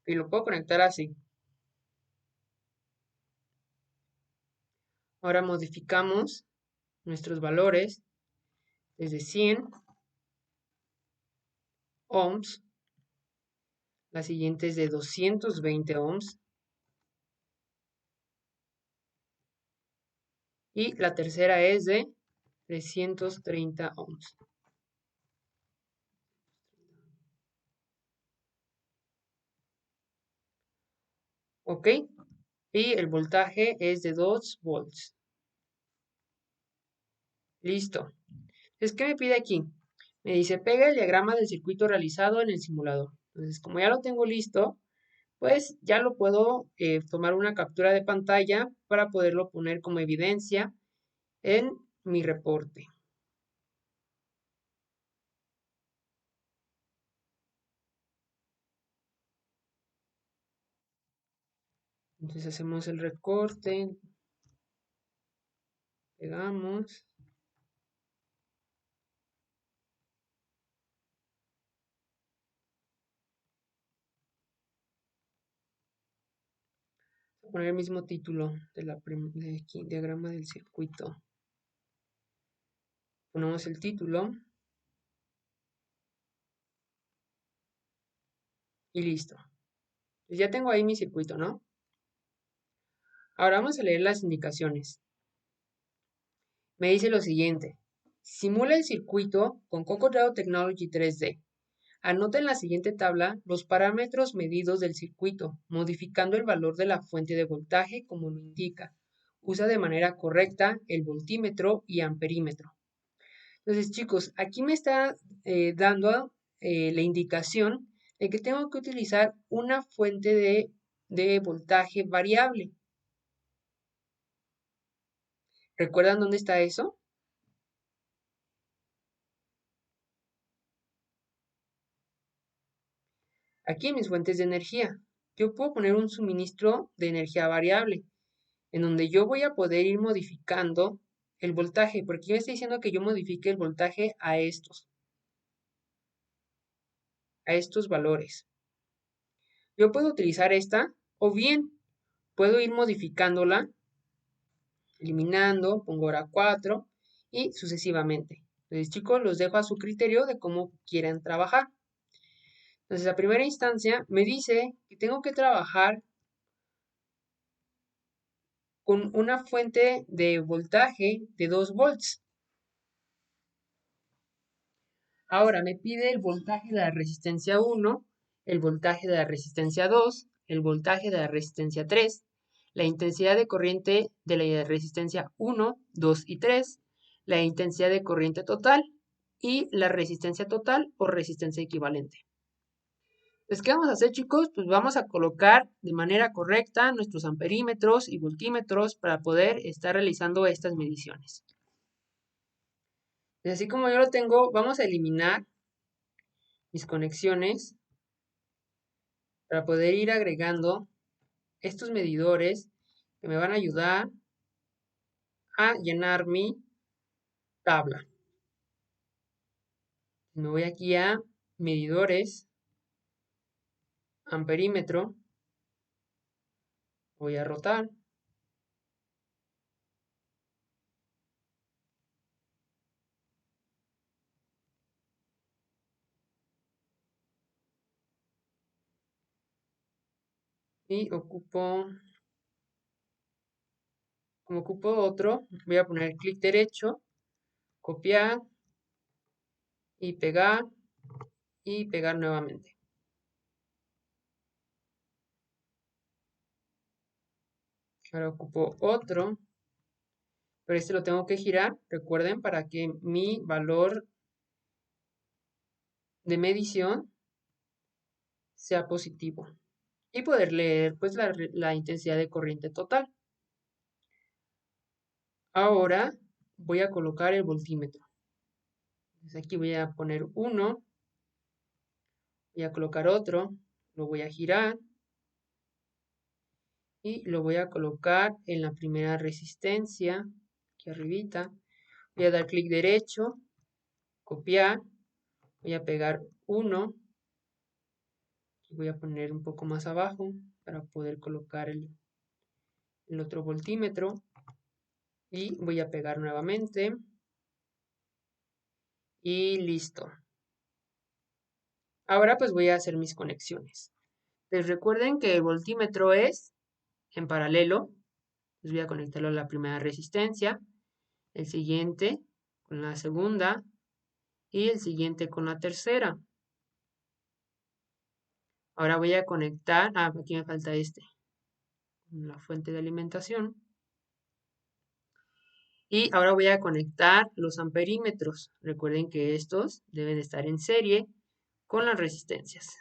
Y lo puedo conectar así. Ahora modificamos nuestros valores desde 100 ohms. La siguiente es de 220 ohms. Y la tercera es de 330 ohms. ¿Ok? Y el voltaje es de 2 volts. Listo. Entonces, ¿qué me pide aquí? Me dice, pega el diagrama del circuito realizado en el simulador. Entonces, como ya lo tengo listo, pues ya lo puedo tomar una captura de pantalla para poderlo poner como evidencia en mi reporte. Entonces hacemos el recorte, pegamos. Voy a poner el mismo título de aquí, diagrama del circuito. Ponemos el título y listo. Pues ya tengo ahí mi circuito, ¿no? Ahora vamos a leer las indicaciones. Me dice lo siguiente. Simula el circuito con Cocodraw Technology 3D. Anota en la siguiente tabla los parámetros medidos del circuito, modificando el valor de la fuente de voltaje como lo indica. Usa de manera correcta el voltímetro y amperímetro. Entonces, chicos, aquí me está dando la indicación de que tengo que utilizar una fuente de voltaje variable. ¿Recuerdan dónde está eso? Aquí en mis fuentes de energía. Yo puedo poner un suministro de energía variable, en donde yo voy a poder ir modificando el voltaje, porque yo estoy diciendo que yo modifique el voltaje a estos valores. Yo puedo utilizar esta, o bien puedo ir modificándola, eliminando, pongo ahora 4 y sucesivamente. Entonces, chicos, los dejo a su criterio de cómo quieran trabajar. Entonces, a primera instancia me dice que tengo que trabajar con una fuente de voltaje de 2 volts. Ahora me pide el voltaje de la resistencia 1, el voltaje de la resistencia 2, el voltaje de la resistencia 3, la intensidad de corriente de la resistencia 1, 2 y 3, la intensidad de corriente total y la resistencia total o resistencia equivalente. Pues, ¿qué vamos a hacer, chicos? Pues vamos a colocar de manera correcta nuestros amperímetros y voltímetros para poder estar realizando estas mediciones. Y así como yo lo tengo, vamos a eliminar mis conexiones para poder ir agregando estos medidores que me van a ayudar a llenar mi tabla. Me voy aquí a medidores, amperímetro, voy a rotar y como ocupo otro, voy a poner clic derecho, copiar y pegar nuevamente. Ahora ocupo otro, pero este lo tengo que girar, recuerden, para que mi valor de medición sea positivo y poder leer pues la intensidad de corriente total. Ahora voy a colocar el voltímetro. Entonces aquí voy a poner uno, voy a colocar otro, lo voy a girar y lo voy a colocar en la primera resistencia, aquí arribita. Voy a dar clic derecho, copiar, voy a pegar uno, y voy a poner un poco más abajo para poder colocar el otro voltímetro y voy a pegar nuevamente y listo. Ahora pues voy a hacer mis conexiones. Les recuerden que el voltímetro es en paralelo. Les voy a conectarlo a la primera resistencia, el siguiente con la segunda y el siguiente con la tercera. Ahora voy a conectar, aquí me falta la fuente de alimentación. Y ahora voy a conectar los amperímetros. Recuerden que estos deben estar en serie con las resistencias.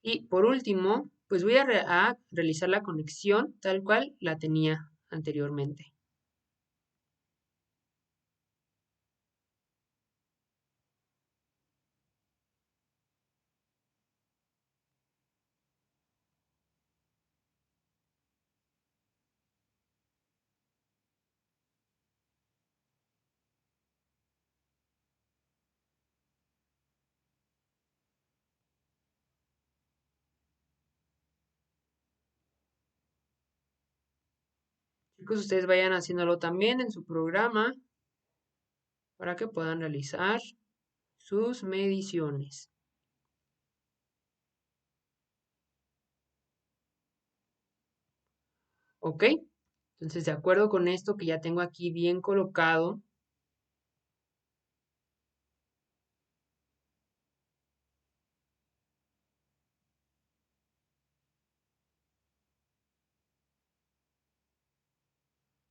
Y por último, pues voy a realizar la conexión tal cual la tenía anteriormente. Chicos, ustedes vayan haciéndolo también en su programa para que puedan realizar sus mediciones. ¿Ok? Entonces, de acuerdo con esto que ya tengo aquí bien colocado,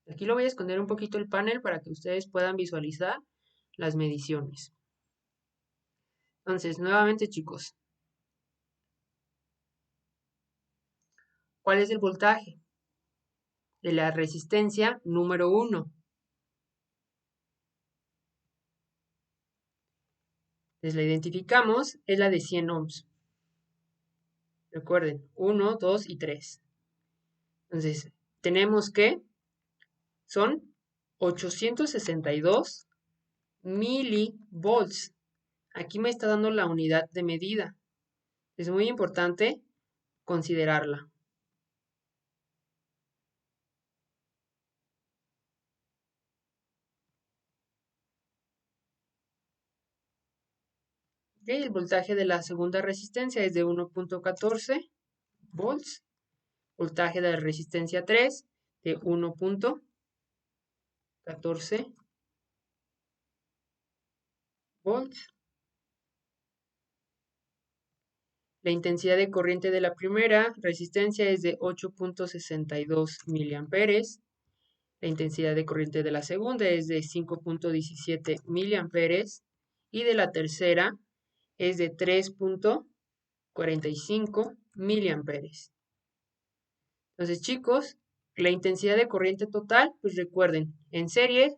aquí lo voy a esconder un poquito el panel para que ustedes puedan visualizar las mediciones. Entonces, nuevamente chicos, ¿cuál es el voltaje de la resistencia número 1? Entonces la identificamos, es la de 100 ohms. Recuerden, 1, 2 y 3. Entonces, tenemos que son 862 milivolts. Aquí me está dando la unidad de medida. Es muy importante considerarla. ¿Okay? El voltaje de la segunda resistencia es de 1.14 volts. Voltaje de la resistencia 3 de 1.14 volts. La intensidad de corriente de la primera resistencia es de 8.62 miliamperes. La intensidad de corriente de la segunda es de 5.17 miliamperes. Y de la tercera es de 3.45 miliamperes. Entonces, chicos, la intensidad de corriente total, pues recuerden, en serie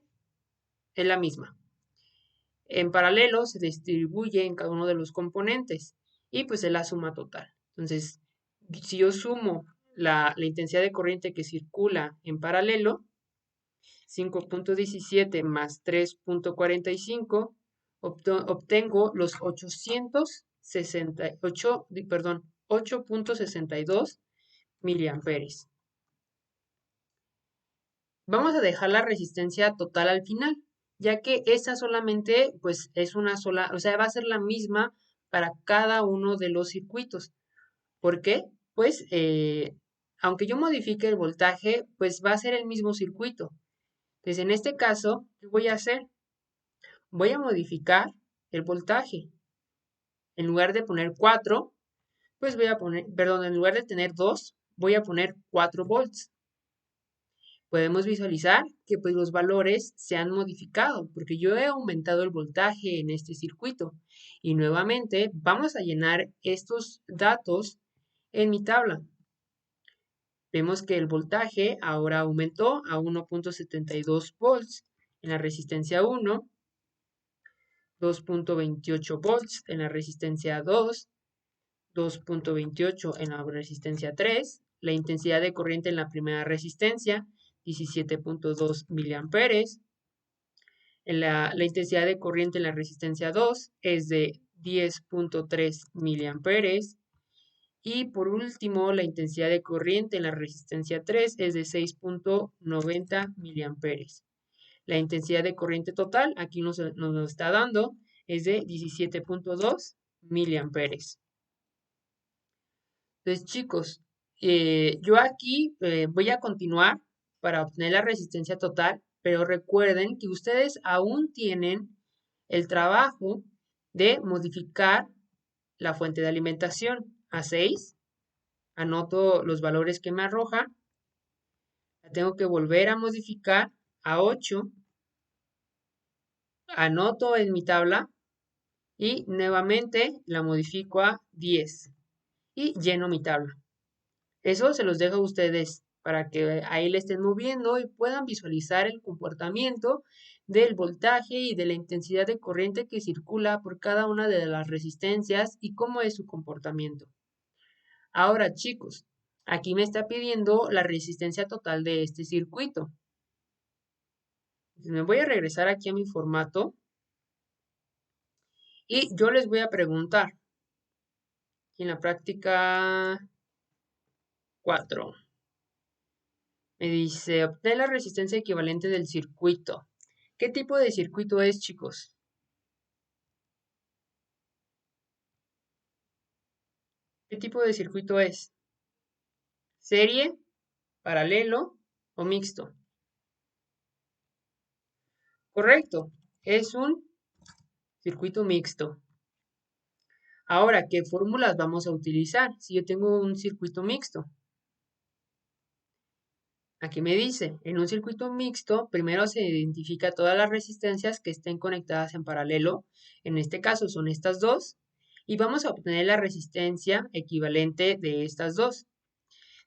es la misma. En paralelo se distribuye en cada uno de los componentes y pues es la suma total. Entonces, si yo sumo la intensidad de corriente que circula en paralelo, 5.17 más 3.45, obtengo los 8.62 miliamperes. Vamos a dejar la resistencia total al final, ya que esa solamente pues es una sola, o sea, va a ser la misma para cada uno de los circuitos. ¿Por qué? Pues aunque yo modifique el voltaje, pues va a ser el mismo circuito. Entonces, en este caso, ¿qué voy a hacer? Voy a modificar el voltaje. En lugar de poner 4, pues voy a poner, perdón, en lugar de tener 2, voy a poner 4 volts. Podemos visualizar que pues los valores se han modificado porque yo he aumentado el voltaje en este circuito. Y nuevamente vamos a llenar estos datos en mi tabla. Vemos que el voltaje ahora aumentó a 1.72 volts en la resistencia 1, 2.28 volts en la resistencia 2, 2.28 en la resistencia 3, la intensidad de corriente en la primera resistencia, 17.2 miliamperes. La intensidad de corriente en la resistencia 2 es de 10.3 miliamperes. Y por último, la intensidad de corriente en la resistencia 3 es de 6.90 miliamperes. La intensidad de corriente total, aquí nos está dando, es de 17.2 miliamperes. Entonces, chicos, yo aquí voy a continuar para obtener la resistencia total, pero recuerden que ustedes aún tienen el trabajo de modificar la fuente de alimentación a 6. Anoto los valores que me arroja. La tengo que volver a modificar a 8, anoto en mi tabla y nuevamente la modifico a 10 y lleno mi tabla. Eso se los dejo a ustedes para que ahí le estén moviendo y puedan visualizar el comportamiento del voltaje y de la intensidad de corriente que circula por cada una de las resistencias y cómo es su comportamiento. Ahora, chicos, aquí me está pidiendo la resistencia total de este circuito. Me voy a regresar aquí a mi formato y yo les voy a preguntar en la práctica 4. Me dice, obtén la resistencia equivalente del circuito. ¿Qué tipo de circuito es, chicos? ¿Qué tipo de circuito es? ¿Serie, paralelo o mixto? Correcto, es un circuito mixto. Ahora, ¿qué fórmulas vamos a utilizar si yo tengo un circuito mixto? Aquí me dice, en un circuito mixto, primero se identifica todas las resistencias que estén conectadas en paralelo. En este caso son estas dos. Y vamos a obtener la resistencia equivalente de estas dos.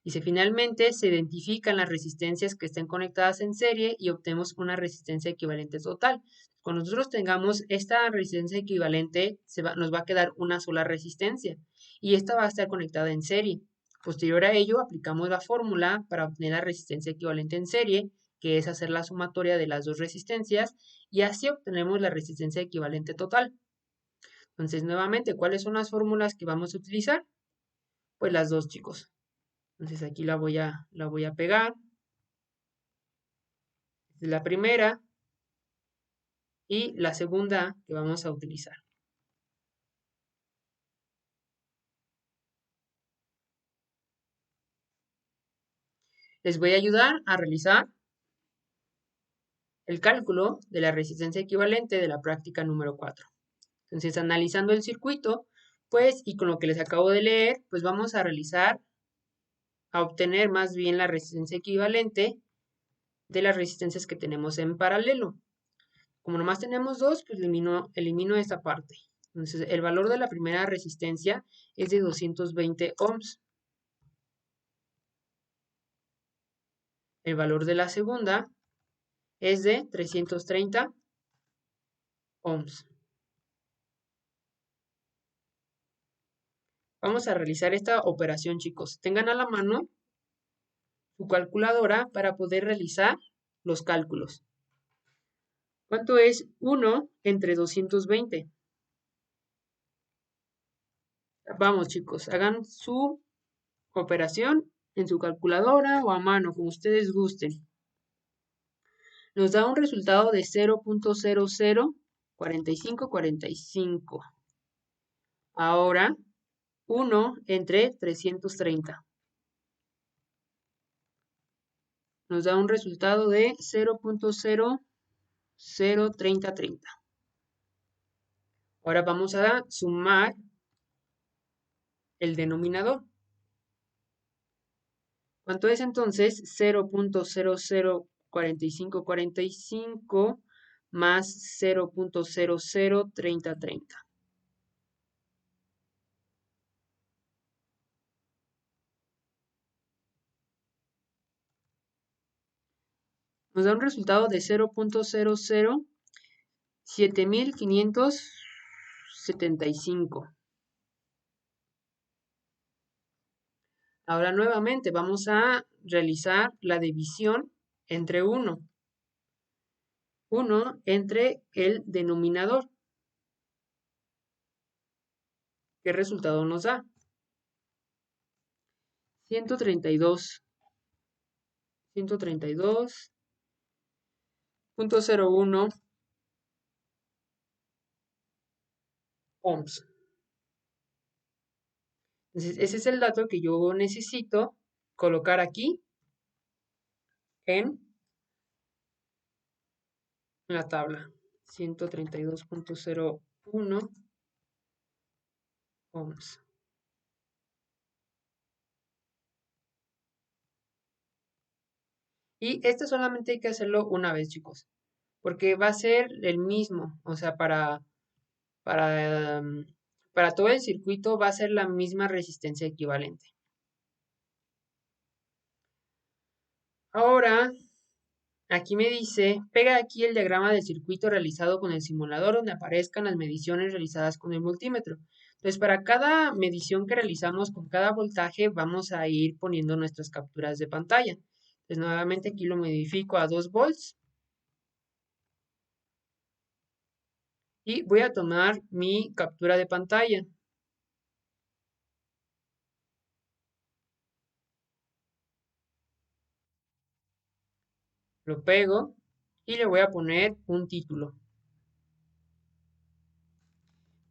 Dice, finalmente se identifican las resistencias que estén conectadas en serie y obtenemos una resistencia equivalente total. Cuando nosotros tengamos esta resistencia equivalente, nos va a quedar una sola resistencia y esta va a estar conectada en serie. Posterior a ello, aplicamos la fórmula para obtener la resistencia equivalente en serie, que es hacer la sumatoria de las dos resistencias, y así obtenemos la resistencia equivalente total. Entonces, nuevamente, ¿cuáles son las fórmulas que vamos a utilizar? Pues las dos, chicos. Entonces aquí la voy a pegar. Esta es la primera y la segunda que vamos a utilizar. Les voy a ayudar a realizar el cálculo de la resistencia equivalente de la práctica número 4. Entonces, analizando el circuito, pues, y con lo que les acabo de leer, pues vamos a obtener más bien la resistencia equivalente de las resistencias que tenemos en paralelo. Como nomás tenemos dos, pues elimino esta parte. Entonces, el valor de la primera resistencia es de 220 ohms. El valor de la segunda es de 330 ohms. Vamos a realizar esta operación, chicos. Tengan a la mano su calculadora para poder realizar los cálculos. ¿Cuánto es 1 entre 220? Vamos, chicos, hagan su operación en su calculadora o a mano, como ustedes gusten. Nos da un resultado de 0.004545. Ahora, 1 entre 330. Nos da un resultado de 0.003030. Ahora vamos a sumar el denominador. ¿Cuánto es entonces 0.004545 más 0.003030? Nos da un resultado de 0.007575. Ahora nuevamente vamos a realizar la división entre 1. 1 entre el denominador. ¿Qué resultado nos da? 132.01 ohms. Entonces, ese es el dato que yo necesito colocar aquí en la tabla. 132.01 ohms. Y este solamente hay que hacerlo una vez, chicos, porque va a ser el mismo, o sea, para, mm, para todo el circuito va a ser la misma resistencia equivalente. Ahora, aquí me dice, pega aquí el diagrama del circuito realizado con el simulador donde aparezcan las mediciones realizadas con el multímetro. Entonces, para cada medición que realizamos con cada voltaje, vamos a ir poniendo nuestras capturas de pantalla. Entonces, nuevamente aquí lo modifico a 2 volts y voy a tomar mi captura de pantalla. Lo pego y le voy a poner un título.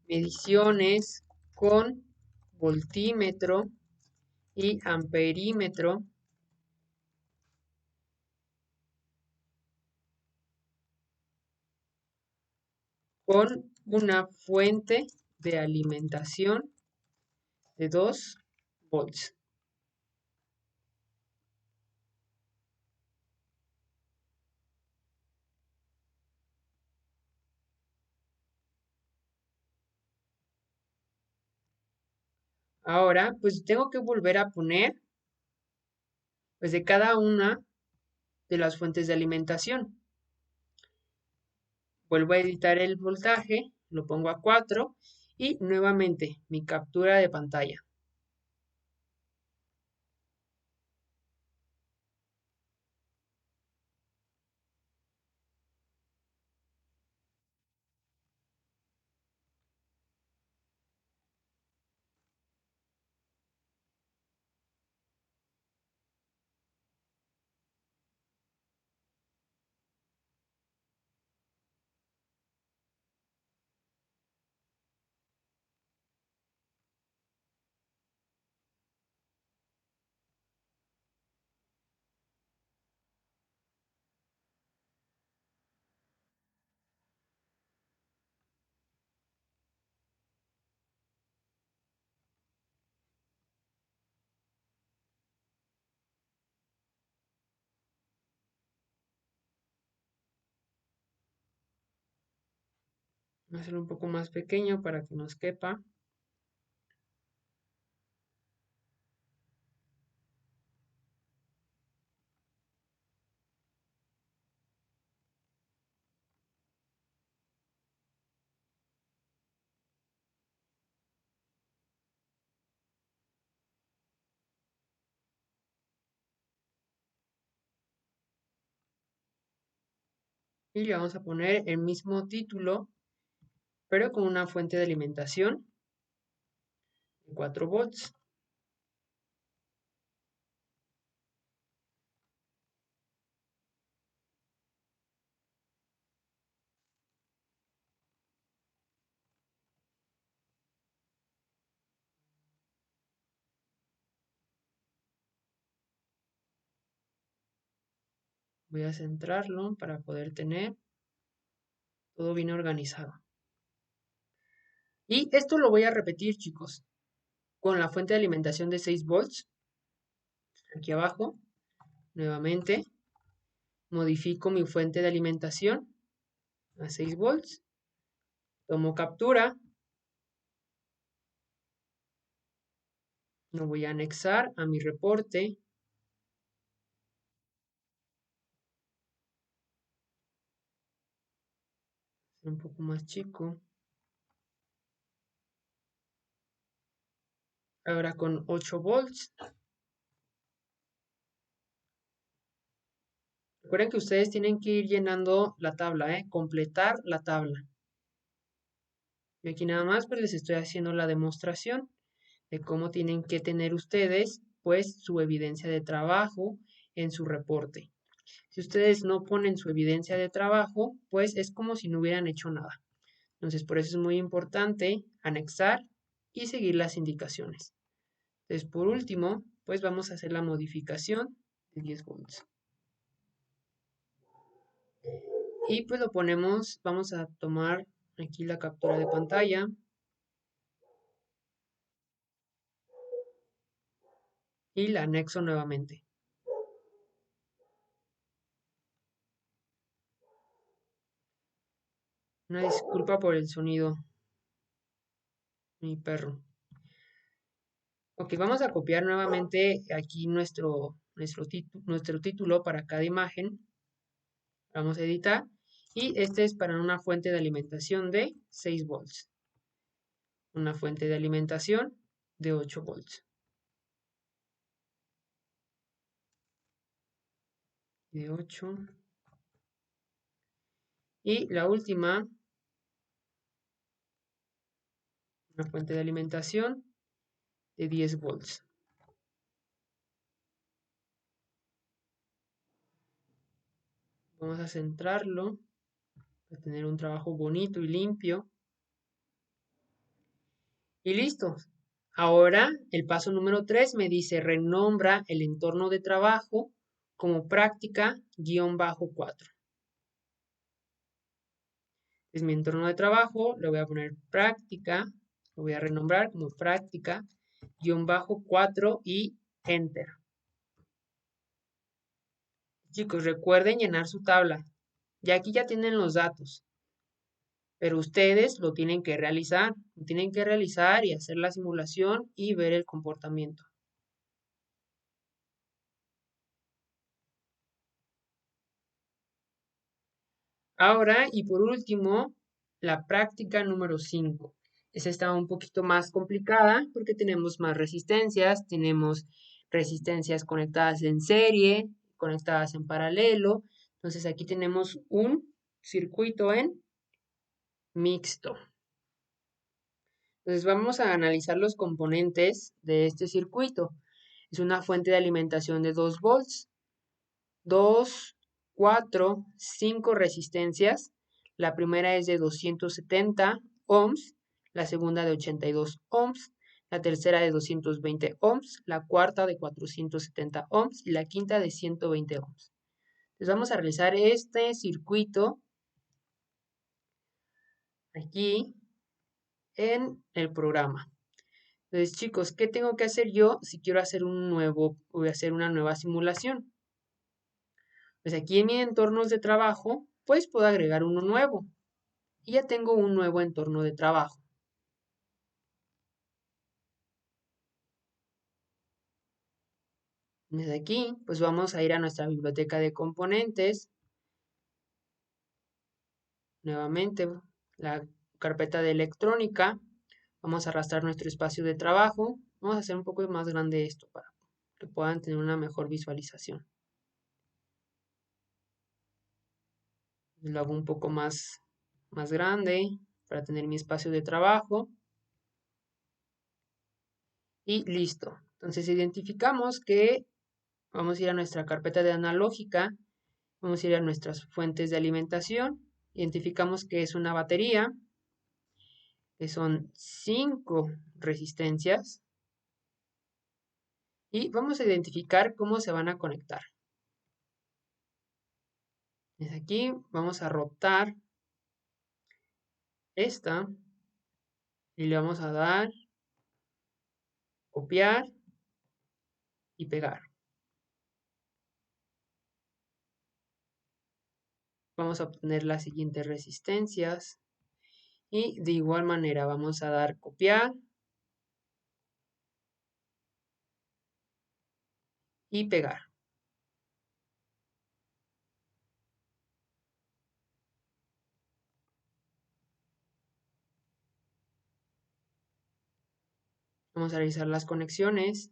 Mediciones con voltímetro y amperímetro con una fuente de alimentación de 2 volts. Ahora, pues tengo que volver a poner, pues de cada una de las fuentes de alimentación. Vuelvo a editar el voltaje, lo pongo a 4 y nuevamente mi captura de pantalla. Voy a hacerlo un poco más pequeño para que nos quepa. Y le vamos a poner el mismo título, pero con una fuente de alimentación de 4 volts. Voy a centrarlo para poder tener todo bien organizado. Y esto lo voy a repetir, chicos, con la fuente de alimentación de 6 volts. Aquí abajo, nuevamente, modifico mi fuente de alimentación a 6 volts. Tomo captura. Lo voy a anexar a mi reporte. Un poco más chico. Ahora con 8 volts. Recuerden que ustedes tienen que ir llenando la tabla, completar la tabla. Y aquí nada más pues les estoy haciendo la demostración de cómo tienen que tener ustedes pues su evidencia de trabajo en su reporte. Si ustedes no ponen su evidencia de trabajo, pues es como si no hubieran hecho nada. Entonces por eso es muy importante anexar y seguir las indicaciones. Entonces por último, pues vamos a hacer la modificación de 10 volts. Y pues lo ponemos, vamos a tomar aquí la captura de pantalla. Y la anexo nuevamente. Una disculpa por el sonido, mi perro. Ok, vamos a copiar nuevamente aquí nuestro título para cada imagen. Vamos a editar. Y este es para una fuente de alimentación de 6 volts. Una fuente de alimentación de 8 volts. De 8. Y la última, una fuente de alimentación de 10 volts. Vamos a centrarlo para tener un trabajo bonito y limpio. Y listo. Ahora el paso número 3 me dice renombra el entorno de trabajo como práctica-4. Es mi entorno de trabajo, le voy a poner práctica, lo voy a renombrar como práctica-4 y enter. Chicos, recuerden llenar su tabla. Ya aquí ya tienen los datos, pero ustedes lo tienen que realizar. Lo tienen que realizar y hacer la simulación y ver el comportamiento. Ahora, y por último, la práctica número 5. Esa está un poquito más complicada porque tenemos más tenemos resistencias conectadas en serie, conectadas en paralelo. Entonces aquí tenemos un circuito en mixto. Entonces vamos a analizar los componentes de este circuito. Es una fuente de alimentación de 2 volts, 2, 4, 5 resistencias. La primera es de 270 ohms, la segunda de 82 ohms, la tercera de 220 ohms, la cuarta de 470 ohms y la quinta de 120 ohms. Entonces vamos a realizar este circuito aquí en el programa. Entonces, chicos, ¿qué tengo que hacer yo si quiero hacer voy a hacer una nueva simulación? Pues aquí en mi entornos de trabajo, pues puedo agregar uno nuevo. Y ya tengo un nuevo entorno de trabajo. Desde aquí, pues vamos a ir a nuestra biblioteca de componentes. Nuevamente, la carpeta de electrónica. Vamos a arrastrar nuestro espacio de trabajo. Vamos a hacer un poco más grande esto para que puedan tener una mejor visualización. Lo hago un poco más grande para tener mi espacio de trabajo. Y listo. Entonces identificamos que vamos a ir a nuestra carpeta de analógica, vamos a ir a nuestras fuentes de alimentación, identificamos que es una batería, que son 5 resistencias, y vamos a identificar cómo se van a conectar. Desde aquí vamos a rotar esta y le vamos a dar copiar y pegar. Vamos a obtener las siguientes resistencias y de igual manera vamos a dar copiar y pegar. Vamos a realizar las conexiones.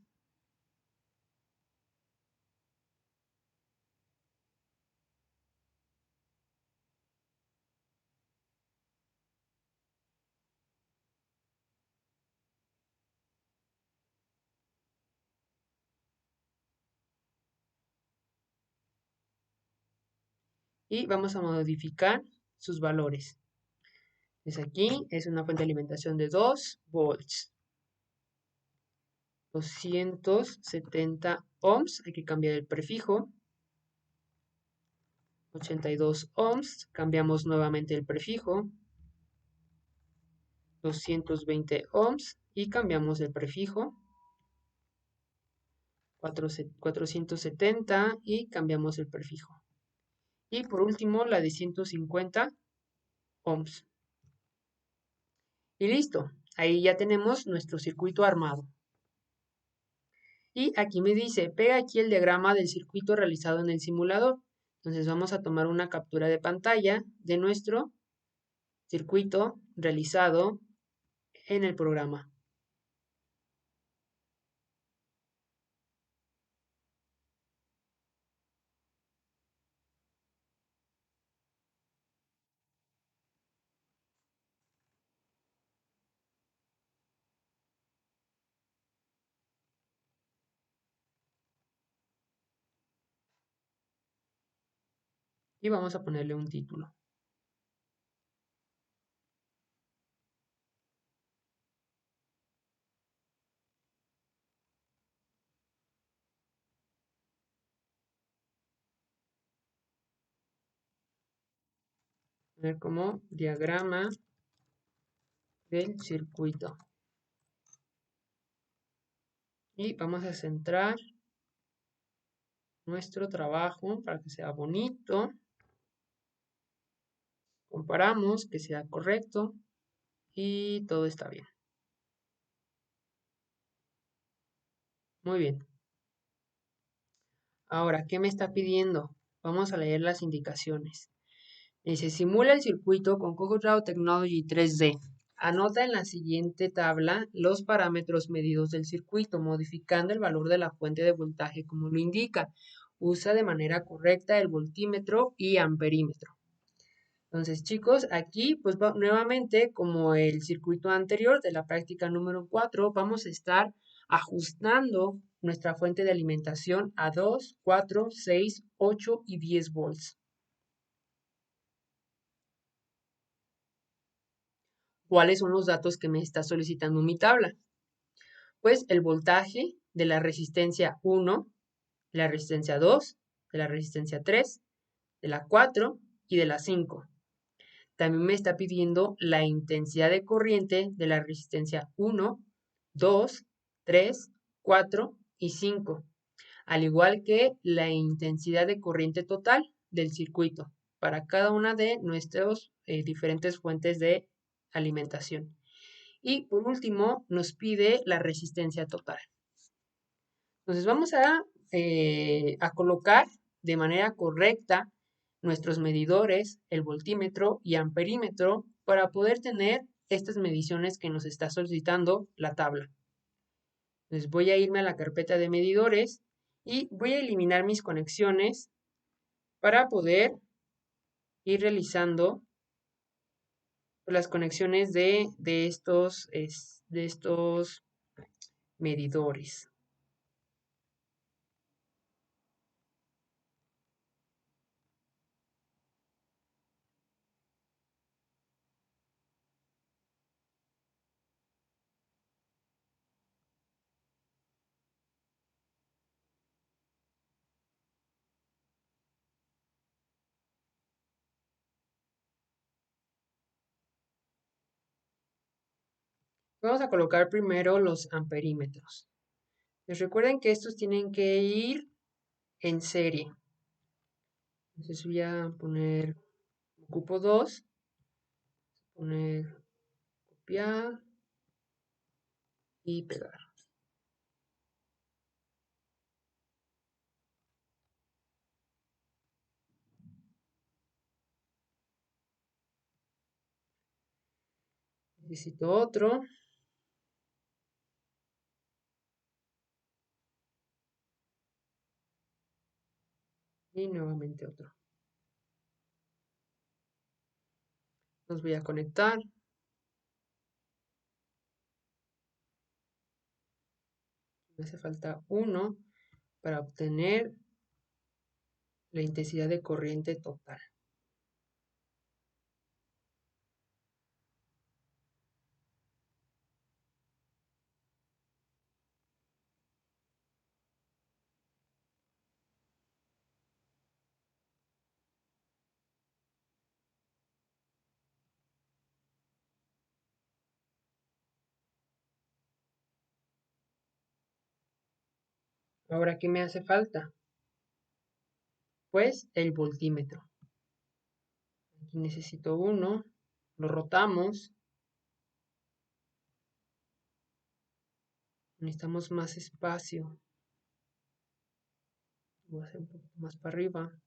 Y vamos a modificar sus valores. Desde aquí es una fuente de alimentación de 2 volts. 270 ohms, hay que cambiar el prefijo. 82 ohms, cambiamos nuevamente el prefijo. 220 ohms y cambiamos el prefijo. 470 y cambiamos el prefijo. Y por último la de 150 ohms. Y listo, ahí ya tenemos nuestro circuito armado. Y aquí me dice, pega aquí el diagrama del circuito realizado en el simulador. Entonces vamos a tomar una captura de pantalla de nuestro circuito realizado en el programa. Y vamos a ponerle un título. Poner como diagrama del circuito. Y vamos a centrar nuestro trabajo para que sea bonito. Comparamos que sea correcto y todo está bien. Muy bien. Ahora, ¿qué me está pidiendo? Vamos a leer las indicaciones. Dice, simula el circuito con CorelDRAW Technology 3D. Anota en la siguiente tabla los parámetros medidos del circuito, modificando el valor de la fuente de voltaje como lo indica. Usa de manera correcta el voltímetro y amperímetro. Entonces, chicos, aquí, pues nuevamente, como el circuito anterior de la práctica número 4, vamos a estar ajustando nuestra fuente de alimentación a 2, 4, 6, 8 y 10 volts. ¿Cuáles son los datos que me está solicitando mi tabla? Pues el voltaje de la resistencia 1, de la resistencia 2, de la resistencia 3, de la 4 y de la 5. También me está pidiendo la intensidad de corriente de la resistencia 1, 2, 3, 4 y 5, al igual que la intensidad de corriente total del circuito para cada una de nuestras diferentes fuentes de alimentación. Y por último, nos pide la resistencia total. Entonces vamos a colocar de manera correcta nuestros medidores, el voltímetro y amperímetro, para poder tener estas mediciones que nos está solicitando la tabla. Entonces voy a irme a la carpeta de medidores y voy a eliminar mis conexiones para poder ir realizando las conexiones de estos medidores. Vamos a colocar primero los amperímetros. Les recuerden que estos tienen que ir en serie. Entonces voy a poner, ocupo 2, poner copiar y pegar. Necesito otro. Y nuevamente otro. Los voy a conectar. Me hace falta uno para obtener la intensidad de corriente total. Ahora, ¿qué me hace falta? Pues el voltímetro. Aquí necesito uno. Lo rotamos. Necesitamos más espacio. Voy a hacer un poquito más para arriba.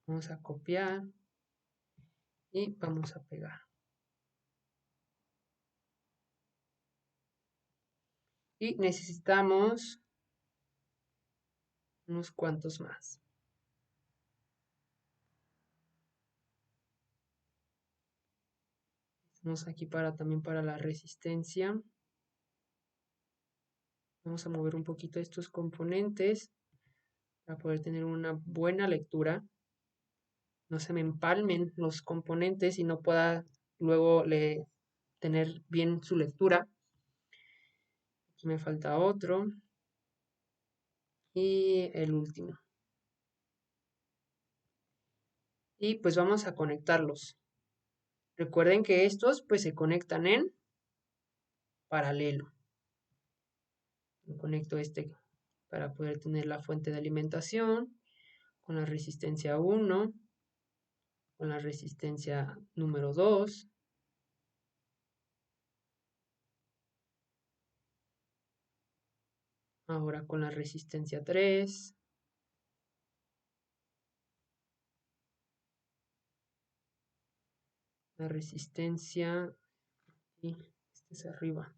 Vamos a copiar y vamos a pegar. Y necesitamos unos cuantos más. Vamos aquí también para la resistencia. Vamos a mover un poquito estos componentes para poder tener una buena lectura. No se me empalmen los componentes y no pueda luego tener bien su lectura. Aquí me falta otro. Y el último. Y pues vamos a conectarlos. Recuerden que estos pues se conectan en paralelo. Conecto este para poder tener la fuente de alimentación con la resistencia 1, con la resistencia número 2. Ahora con la resistencia 3. La resistencia, y este es arriba.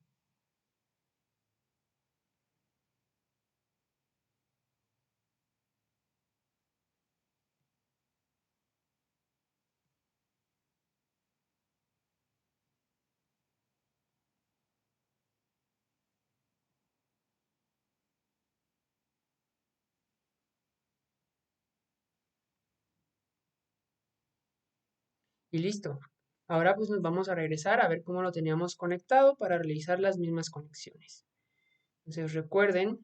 Y listo. Ahora pues nos vamos a regresar a ver cómo lo teníamos conectado para realizar las mismas conexiones. Entonces recuerden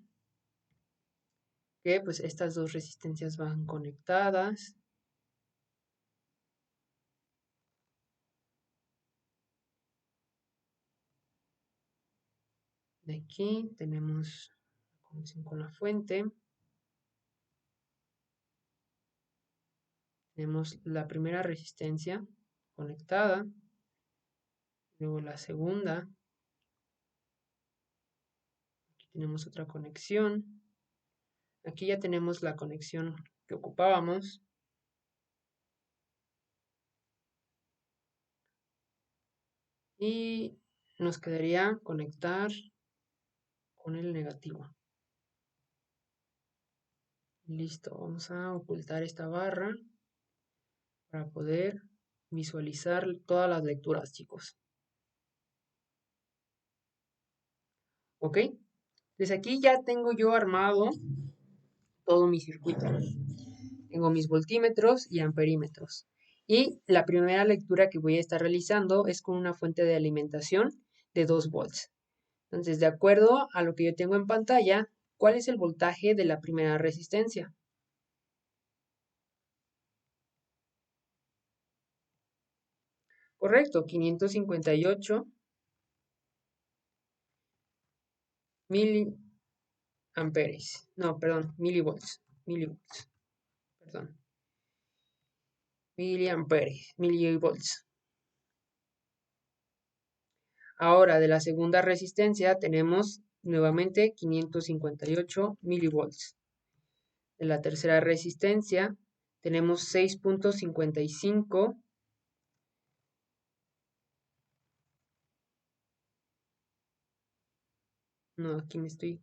que pues estas dos resistencias van conectadas. De aquí tenemos la conexión con la fuente. Tenemos la primera resistencia conectada. Luego la segunda. Aquí tenemos otra conexión. Aquí ya tenemos la conexión que ocupábamos. Y nos quedaría conectar con el negativo. Listo, vamos a ocultar esta barra para poder visualizar todas las lecturas, chicos. ¿Ok? Desde aquí ya tengo yo armado todo mi circuito. Tengo mis voltímetros y amperímetros. Y la primera lectura que voy a estar realizando es con una fuente de alimentación de 2 volts. Entonces, de acuerdo a lo que yo tengo en pantalla, ¿cuál es el voltaje de la primera resistencia? Correcto, 558 miliamperes. No, perdón, milivolts. Milivolts. Perdón. Miliamperes, milivolts. Ahora, de la segunda resistencia tenemos nuevamente 558 milivolts. De la tercera resistencia tenemos 6.55. No, aquí me estoy.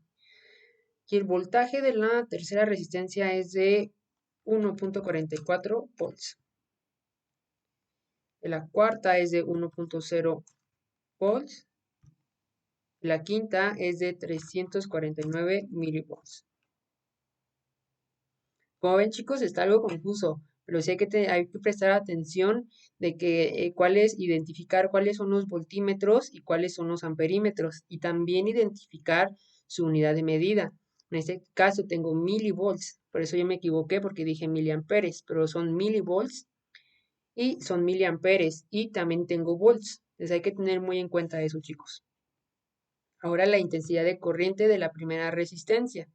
Y el voltaje de la tercera resistencia es de 1.44 volts. De la cuarta es de 1.0 volts. La quinta es de 349 milivolts. Como ven, chicos, está algo confuso, pero sí hay que prestar atención de que identificar cuáles son los voltímetros y cuáles son los amperímetros, y también identificar su unidad de medida. En este caso tengo milivolts, por eso yo me equivoqué porque dije miliamperes, pero son milivolts y son miliamperes y también tengo volts. Entonces hay que tener muy en cuenta eso, chicos. Ahora la intensidad de corriente de la primera resistencia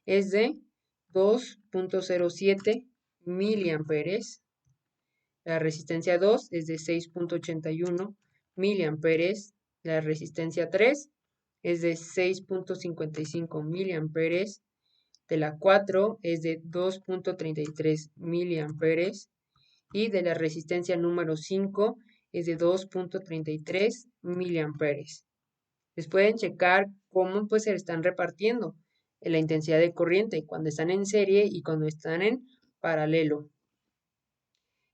es de 2.07 miliamperes. La resistencia 2 es de 6.81 miliamperes. La resistencia 3 es de 6.55 miliamperes. De la 4 es de 2.33 miliamperes. Y de la resistencia número 5 es de 2.33 miliamperes. Les pueden checar cómo pues se están repartiendo la intensidad de corriente cuando están en serie y cuando están en paralelo.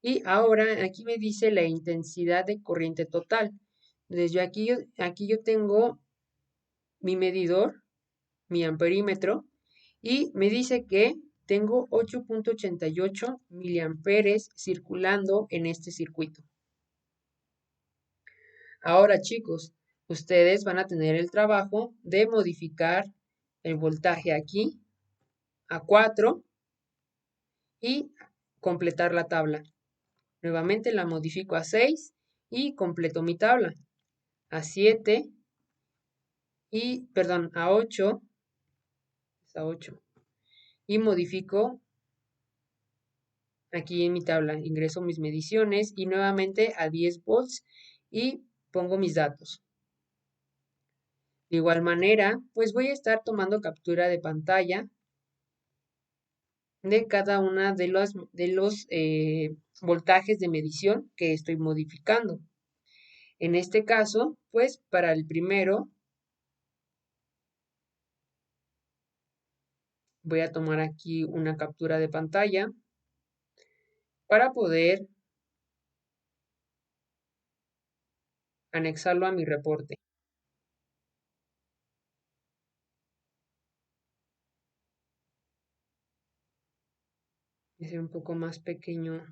Y ahora aquí me dice la intensidad de corriente total. Entonces aquí yo tengo mi medidor, mi amperímetro, y me dice que tengo 8.88 miliamperes circulando en este circuito. Ahora, chicos, ustedes van a tener el trabajo de modificar el voltaje aquí a 4 y completar la tabla. Nuevamente la modifico a 6 y completo mi tabla. A 7 y, perdón, a 8, y modifico aquí en mi tabla, ingreso mis mediciones y nuevamente a 10 volts y pongo mis datos. De igual manera, pues voy a estar tomando captura de pantalla de cada una de los voltajes de medición que estoy modificando. En este caso, pues para el primero, voy a tomar aquí una captura de pantalla para poder anexarlo a mi reporte. Es un poco más pequeño.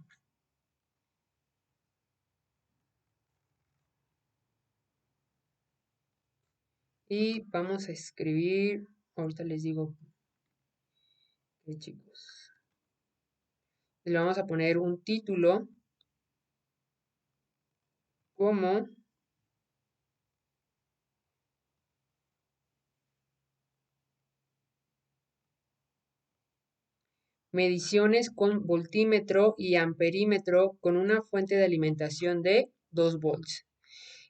Y vamos a escribir, ahorita les digo, chicos, le vamos a poner un título como mediciones con voltímetro y amperímetro con una fuente de alimentación de 2 volts.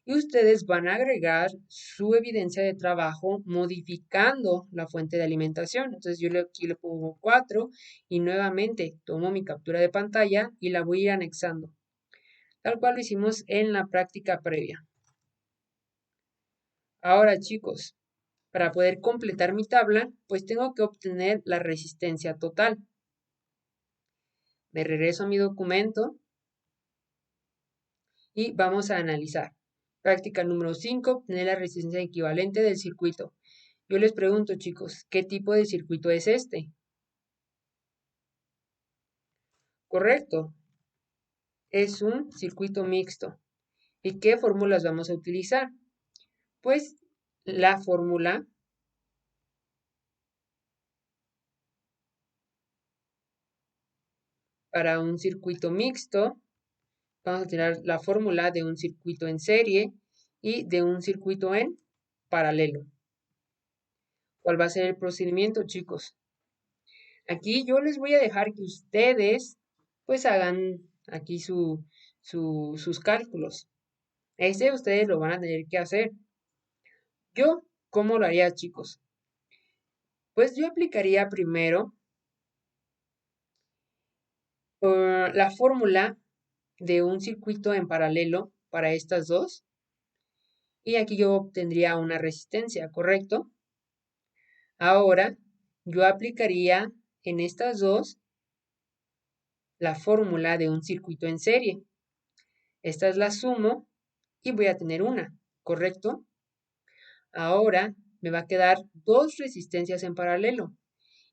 Y ustedes van a agregar su evidencia de trabajo modificando la fuente de alimentación. Entonces yo aquí le pongo 4 y nuevamente tomo mi captura de pantalla y la voy a ir anexando, tal cual lo hicimos en la práctica previa. Ahora, chicos, para poder completar mi tabla, pues tengo que obtener la resistencia total. Me regreso a mi documento y vamos a analizar. Práctica número 5, obtener la resistencia equivalente del circuito. Yo les pregunto, chicos, ¿qué tipo de circuito es este? Correcto, es un circuito mixto. ¿Y qué fórmulas vamos a utilizar? Pues la fórmula para un circuito mixto, vamos a tirar la fórmula de un circuito en serie y de un circuito en paralelo. ¿Cuál va a ser el procedimiento, chicos? Aquí yo les voy a dejar que ustedes pues hagan aquí sus cálculos. Ustedes lo van a tener que hacer. Yo, ¿cómo lo haría, chicos? Pues yo aplicaría primero la fórmula de un circuito en paralelo para estas dos. Y aquí yo obtendría una resistencia, ¿correcto? Ahora, yo aplicaría en estas dos la fórmula de un circuito en serie. Estas las sumo y voy a tener una, ¿correcto? Ahora me va a quedar dos resistencias en paralelo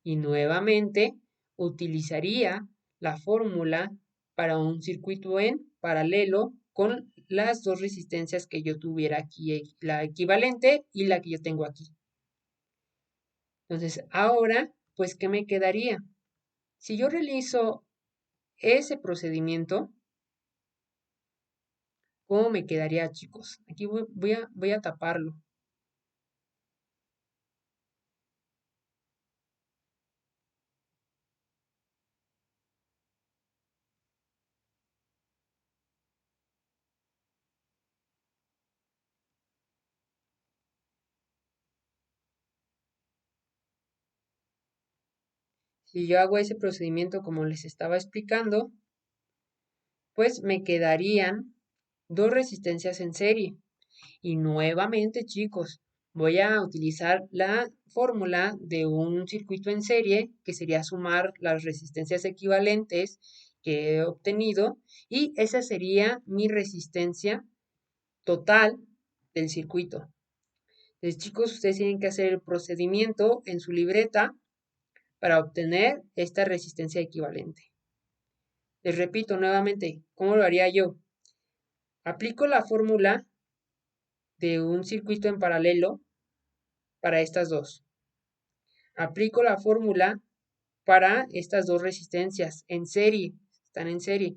y nuevamente utilizaría la fórmula para un circuito en paralelo con las dos resistencias que yo tuviera aquí, la equivalente y la que yo tengo aquí. Entonces, ahora, pues, ¿qué me quedaría? Si yo realizo ese procedimiento, ¿cómo me quedaría, chicos? Aquí voy a taparlo. Si yo hago ese procedimiento como les estaba explicando, pues me quedarían dos resistencias en serie. Y nuevamente, chicos, voy a utilizar la fórmula de un circuito en serie, que sería sumar las resistencias equivalentes que he obtenido, y esa sería mi resistencia total del circuito. Entonces, chicos, ustedes tienen que hacer el procedimiento en su libreta para obtener esta resistencia equivalente. Les repito nuevamente, ¿cómo lo haría yo? Aplico la fórmula de un circuito en paralelo para estas dos. Aplico la fórmula para estas dos resistencias en serie, están en serie.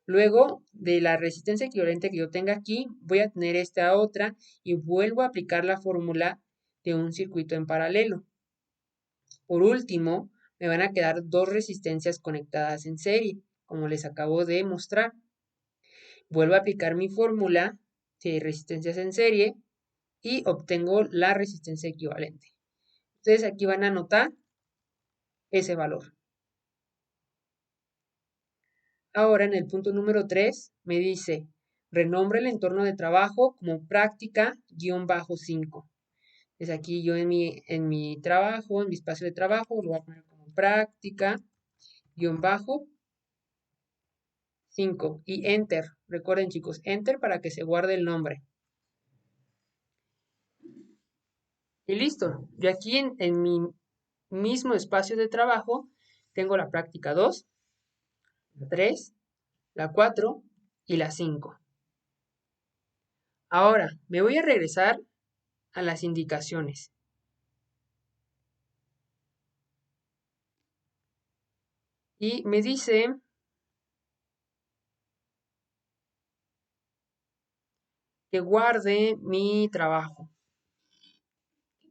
Luego de la resistencia equivalente que yo tenga aquí, voy a tener esta otra y vuelvo a aplicar la fórmula de un circuito en paralelo. Por último, me van a quedar dos resistencias conectadas en serie, como les acabo de mostrar. Vuelvo a aplicar mi fórmula de resistencias en serie y obtengo la resistencia equivalente. Ustedes aquí van a anotar ese valor. Ahora en el punto número 3 me dice, renombre el entorno de trabajo como práctica-5. Es aquí yo en mi trabajo, en mi espacio de trabajo, lo voy a poner como práctica-5 y enter. Recuerden chicos, enter para que se guarde el nombre. Y listo. Yo aquí en mi mismo espacio de trabajo tengo la práctica 2, la 3, la 4 y la 5. Ahora me voy a regresar a las indicaciones. Y me dice que guarde mi trabajo,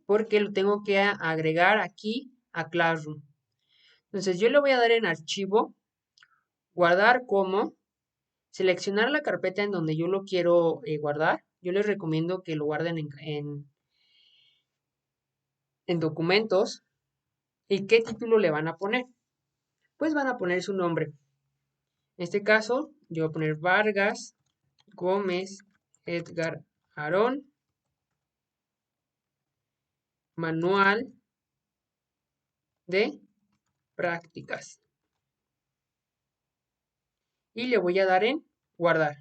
porque lo tengo que agregar aquí a Classroom. Entonces yo le voy a dar en archivo, guardar como, seleccionar la carpeta en donde yo lo quiero guardar. Yo les recomiendo que lo guarden en documentos. ¿Y qué título le van a poner? Pues van a poner su nombre. En este caso, yo voy a poner Vargas Gómez Edgar Aarón, manual de prácticas. Y le voy a dar en guardar.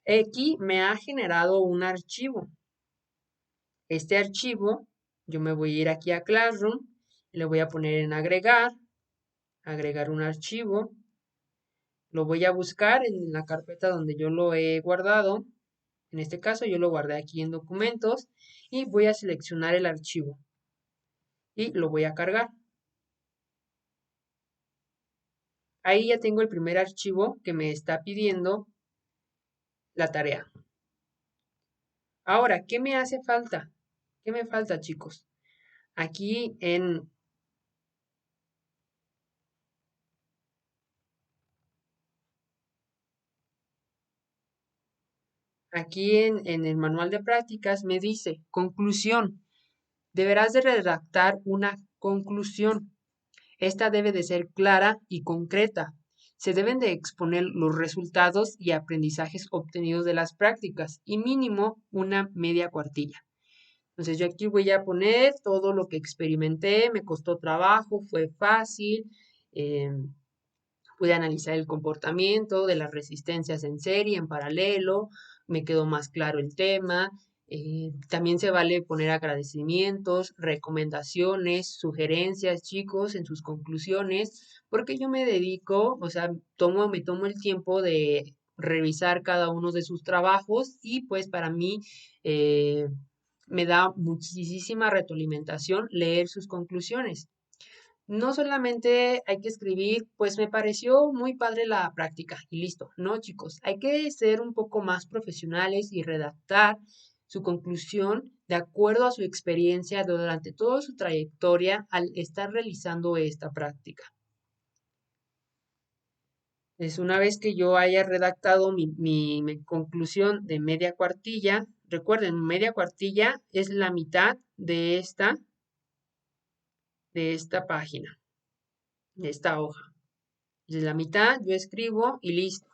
Aquí me ha generado un archivo. Este archivo, yo me voy a ir aquí a Classroom, le voy a poner en agregar un archivo. Lo voy a buscar en la carpeta donde yo lo he guardado. En este caso yo lo guardé aquí en documentos y voy a seleccionar el archivo y lo voy a cargar. Ahí ya tengo el primer archivo que me está pidiendo la tarea. Ahora, ¿qué me hace falta? ¿Qué me falta, chicos? Aquí en el manual de prácticas me dice, conclusión, deberás de redactar una conclusión. Esta debe de ser clara y concreta. Se deben de exponer los resultados y aprendizajes obtenidos de las prácticas y mínimo una media cuartilla. Entonces yo aquí voy a poner todo lo que experimenté, me costó trabajo, fue fácil, eh, pude analizar el comportamiento de las resistencias en serie, en paralelo, me quedó más claro el tema. También se vale poner agradecimientos, recomendaciones, sugerencias, chicos, en sus conclusiones, porque yo me dedico, o sea, me tomo el tiempo de revisar cada uno de sus trabajos y pues para mí me da muchísima retroalimentación leer sus conclusiones. No solamente hay que escribir, pues me pareció muy padre la práctica y listo. No, chicos, hay que ser un poco más profesionales y redactar su conclusión de acuerdo a su experiencia durante toda su trayectoria al estar realizando esta práctica. Es una vez que yo haya redactado mi conclusión de media cuartilla, recuerden, media cuartilla es la mitad de esta página, de esta hoja. De la mitad yo escribo y listo.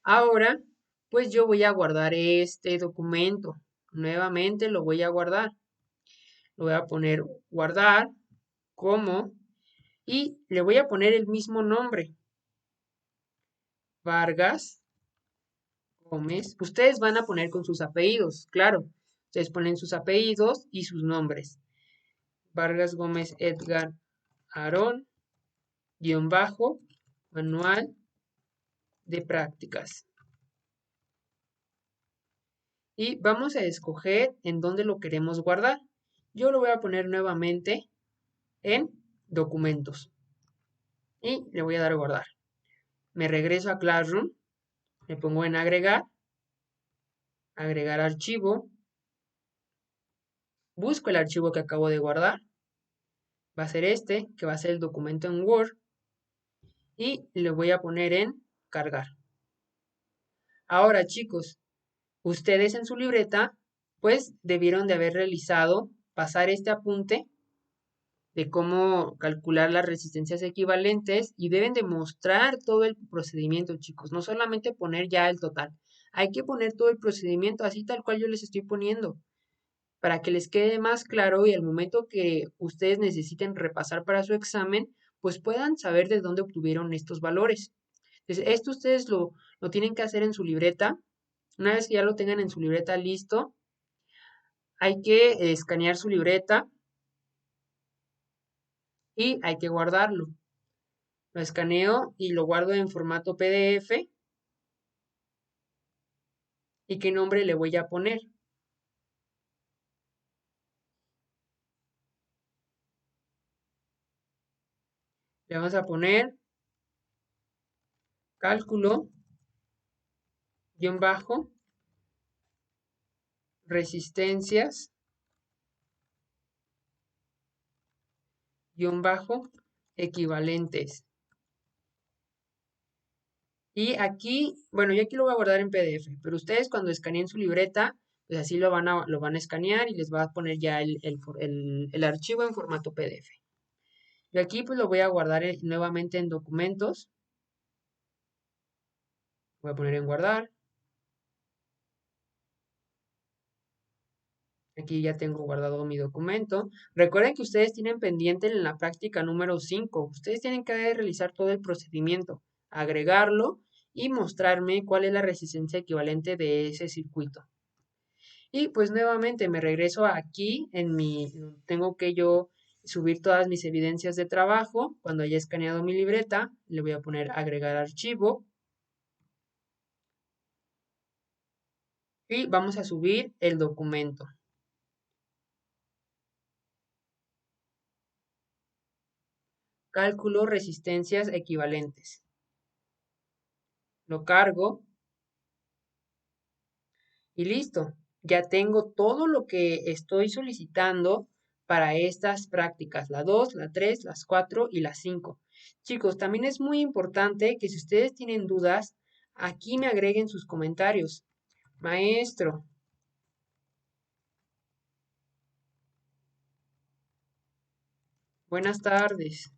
Ahora, pues yo voy a guardar este documento. Nuevamente lo voy a guardar. Lo voy a poner guardar como y le voy a poner el mismo nombre. Vargas Gómez. Ustedes van a poner con sus apellidos, claro. Ustedes ponen sus apellidos y sus nombres. Vargas Gómez Edgar Aarón, guión bajo, manual de prácticas. Y vamos a escoger en dónde lo queremos guardar. Yo lo voy a poner nuevamente en documentos y le voy a dar a guardar. Me regreso a Classroom, le pongo en agregar, agregar archivo, busco el archivo que acabo de guardar, va a ser este, que va a ser el documento en Word, y le voy a poner en cargar. Ahora, chicos, ustedes en su libreta, pues debieron de haber realizado, pasar este apunte de cómo calcular las resistencias equivalentes y deben demostrar todo el procedimiento, chicos, no solamente poner ya el total. Hay que poner todo el procedimiento así tal cual yo les estoy poniendo, para que les quede más claro y al momento que ustedes necesiten repasar para su examen, pues puedan saber de dónde obtuvieron estos valores. Entonces, esto ustedes lo tienen que hacer en su libreta. Una vez que ya lo tengan en su libreta listo, hay que escanear su libreta y hay que guardarlo. Lo escaneo y lo guardo en formato PDF. ¿Y qué nombre le voy a poner? Le vamos a poner cálculo, guión bajo, resistencias, guión bajo, equivalentes. Y aquí, bueno, yo aquí lo voy a guardar en PDF, pero ustedes cuando escaneen su libreta, pues así lo van a escanear y les va a poner ya el archivo en formato PDF. Yo aquí pues lo voy a guardar nuevamente en documentos. Voy a poner en guardar. Aquí ya tengo guardado mi documento. Recuerden que ustedes tienen pendiente en la práctica número 5. Ustedes tienen que realizar todo el procedimiento, agregarlo y mostrarme cuál es la resistencia equivalente de ese circuito. Y pues nuevamente me regreso aquí tengo que yo subir todas mis evidencias de trabajo. Cuando haya escaneado mi libreta, le voy a poner agregar archivo. Y vamos a subir el documento. Cálculo resistencias equivalentes. Lo cargo y listo. Ya tengo todo lo que estoy solicitando para estas prácticas, la 2, la 3, las 4 y las 5. Chicos, también es muy importante que si ustedes tienen dudas, aquí me agreguen sus comentarios. Maestro, buenas tardes,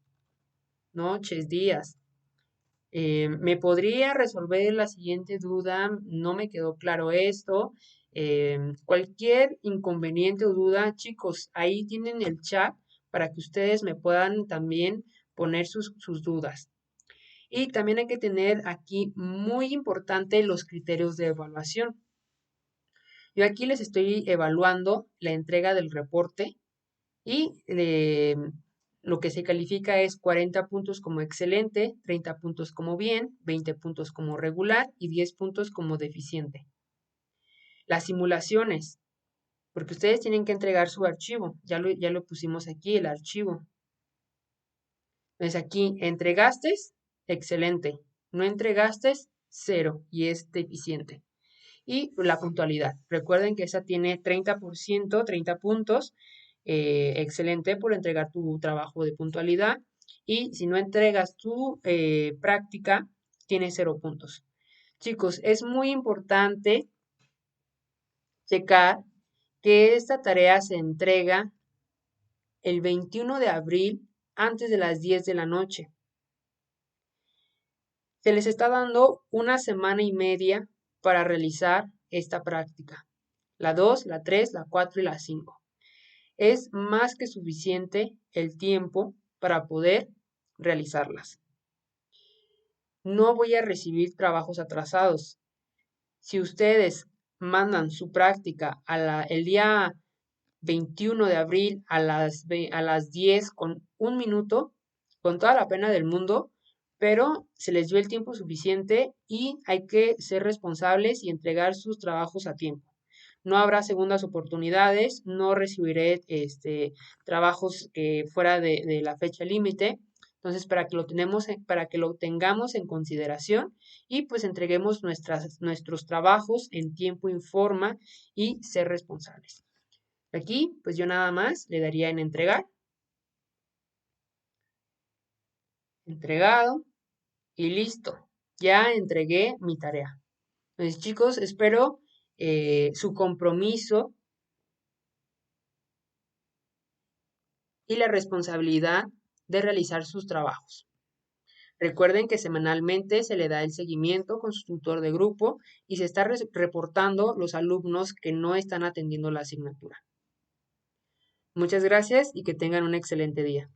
noches, días. ¿Me podría resolver la siguiente duda? No me quedó claro esto. Cualquier inconveniente o duda, chicos, ahí tienen el chat para que ustedes me puedan también poner sus dudas. Y también hay que tener aquí muy importante los criterios de evaluación. Yo aquí les estoy evaluando la entrega del reporte y lo que se califica es 40 puntos como excelente, 30 puntos como bien, 20 puntos como regular y 10 puntos como deficiente. Las simulaciones, porque ustedes tienen que entregar su archivo. Ya lo pusimos aquí, el archivo. Entonces aquí, entregaste, excelente. No entregaste, cero, y es deficiente. Y la puntualidad. Recuerden que esa tiene 30%, 30 puntos. Excelente por entregar tu trabajo de puntualidad. Y si no entregas tu práctica, tiene 0 puntos. Chicos, es muy importante checar que esta tarea se entrega el 21 de abril antes de las 10 de la noche. Se les está dando una semana y media para realizar esta práctica. La 2, la 3, la 4 y la 5. Es más que suficiente el tiempo para poder realizarlas. No voy a recibir trabajos atrasados. Si ustedes mandan su práctica el día 21 de abril a las 10 con un minuto, con toda la pena del mundo, pero se les dio el tiempo suficiente y hay que ser responsables y entregar sus trabajos a tiempo. No habrá segundas oportunidades, no recibiré trabajos fuera de la fecha límite. Entonces, para que lo tengamos en consideración y pues entreguemos nuestros trabajos en tiempo y forma y ser responsables. Aquí, pues yo nada más le daría en entregar, entregado y listo. Ya entregué mi tarea. Entonces, chicos, espero su compromiso y la responsabilidad de realizar sus trabajos. Recuerden que semanalmente se le da el seguimiento con su tutor de grupo y se está reportando los alumnos que no están atendiendo la asignatura. Muchas gracias y que tengan un excelente día.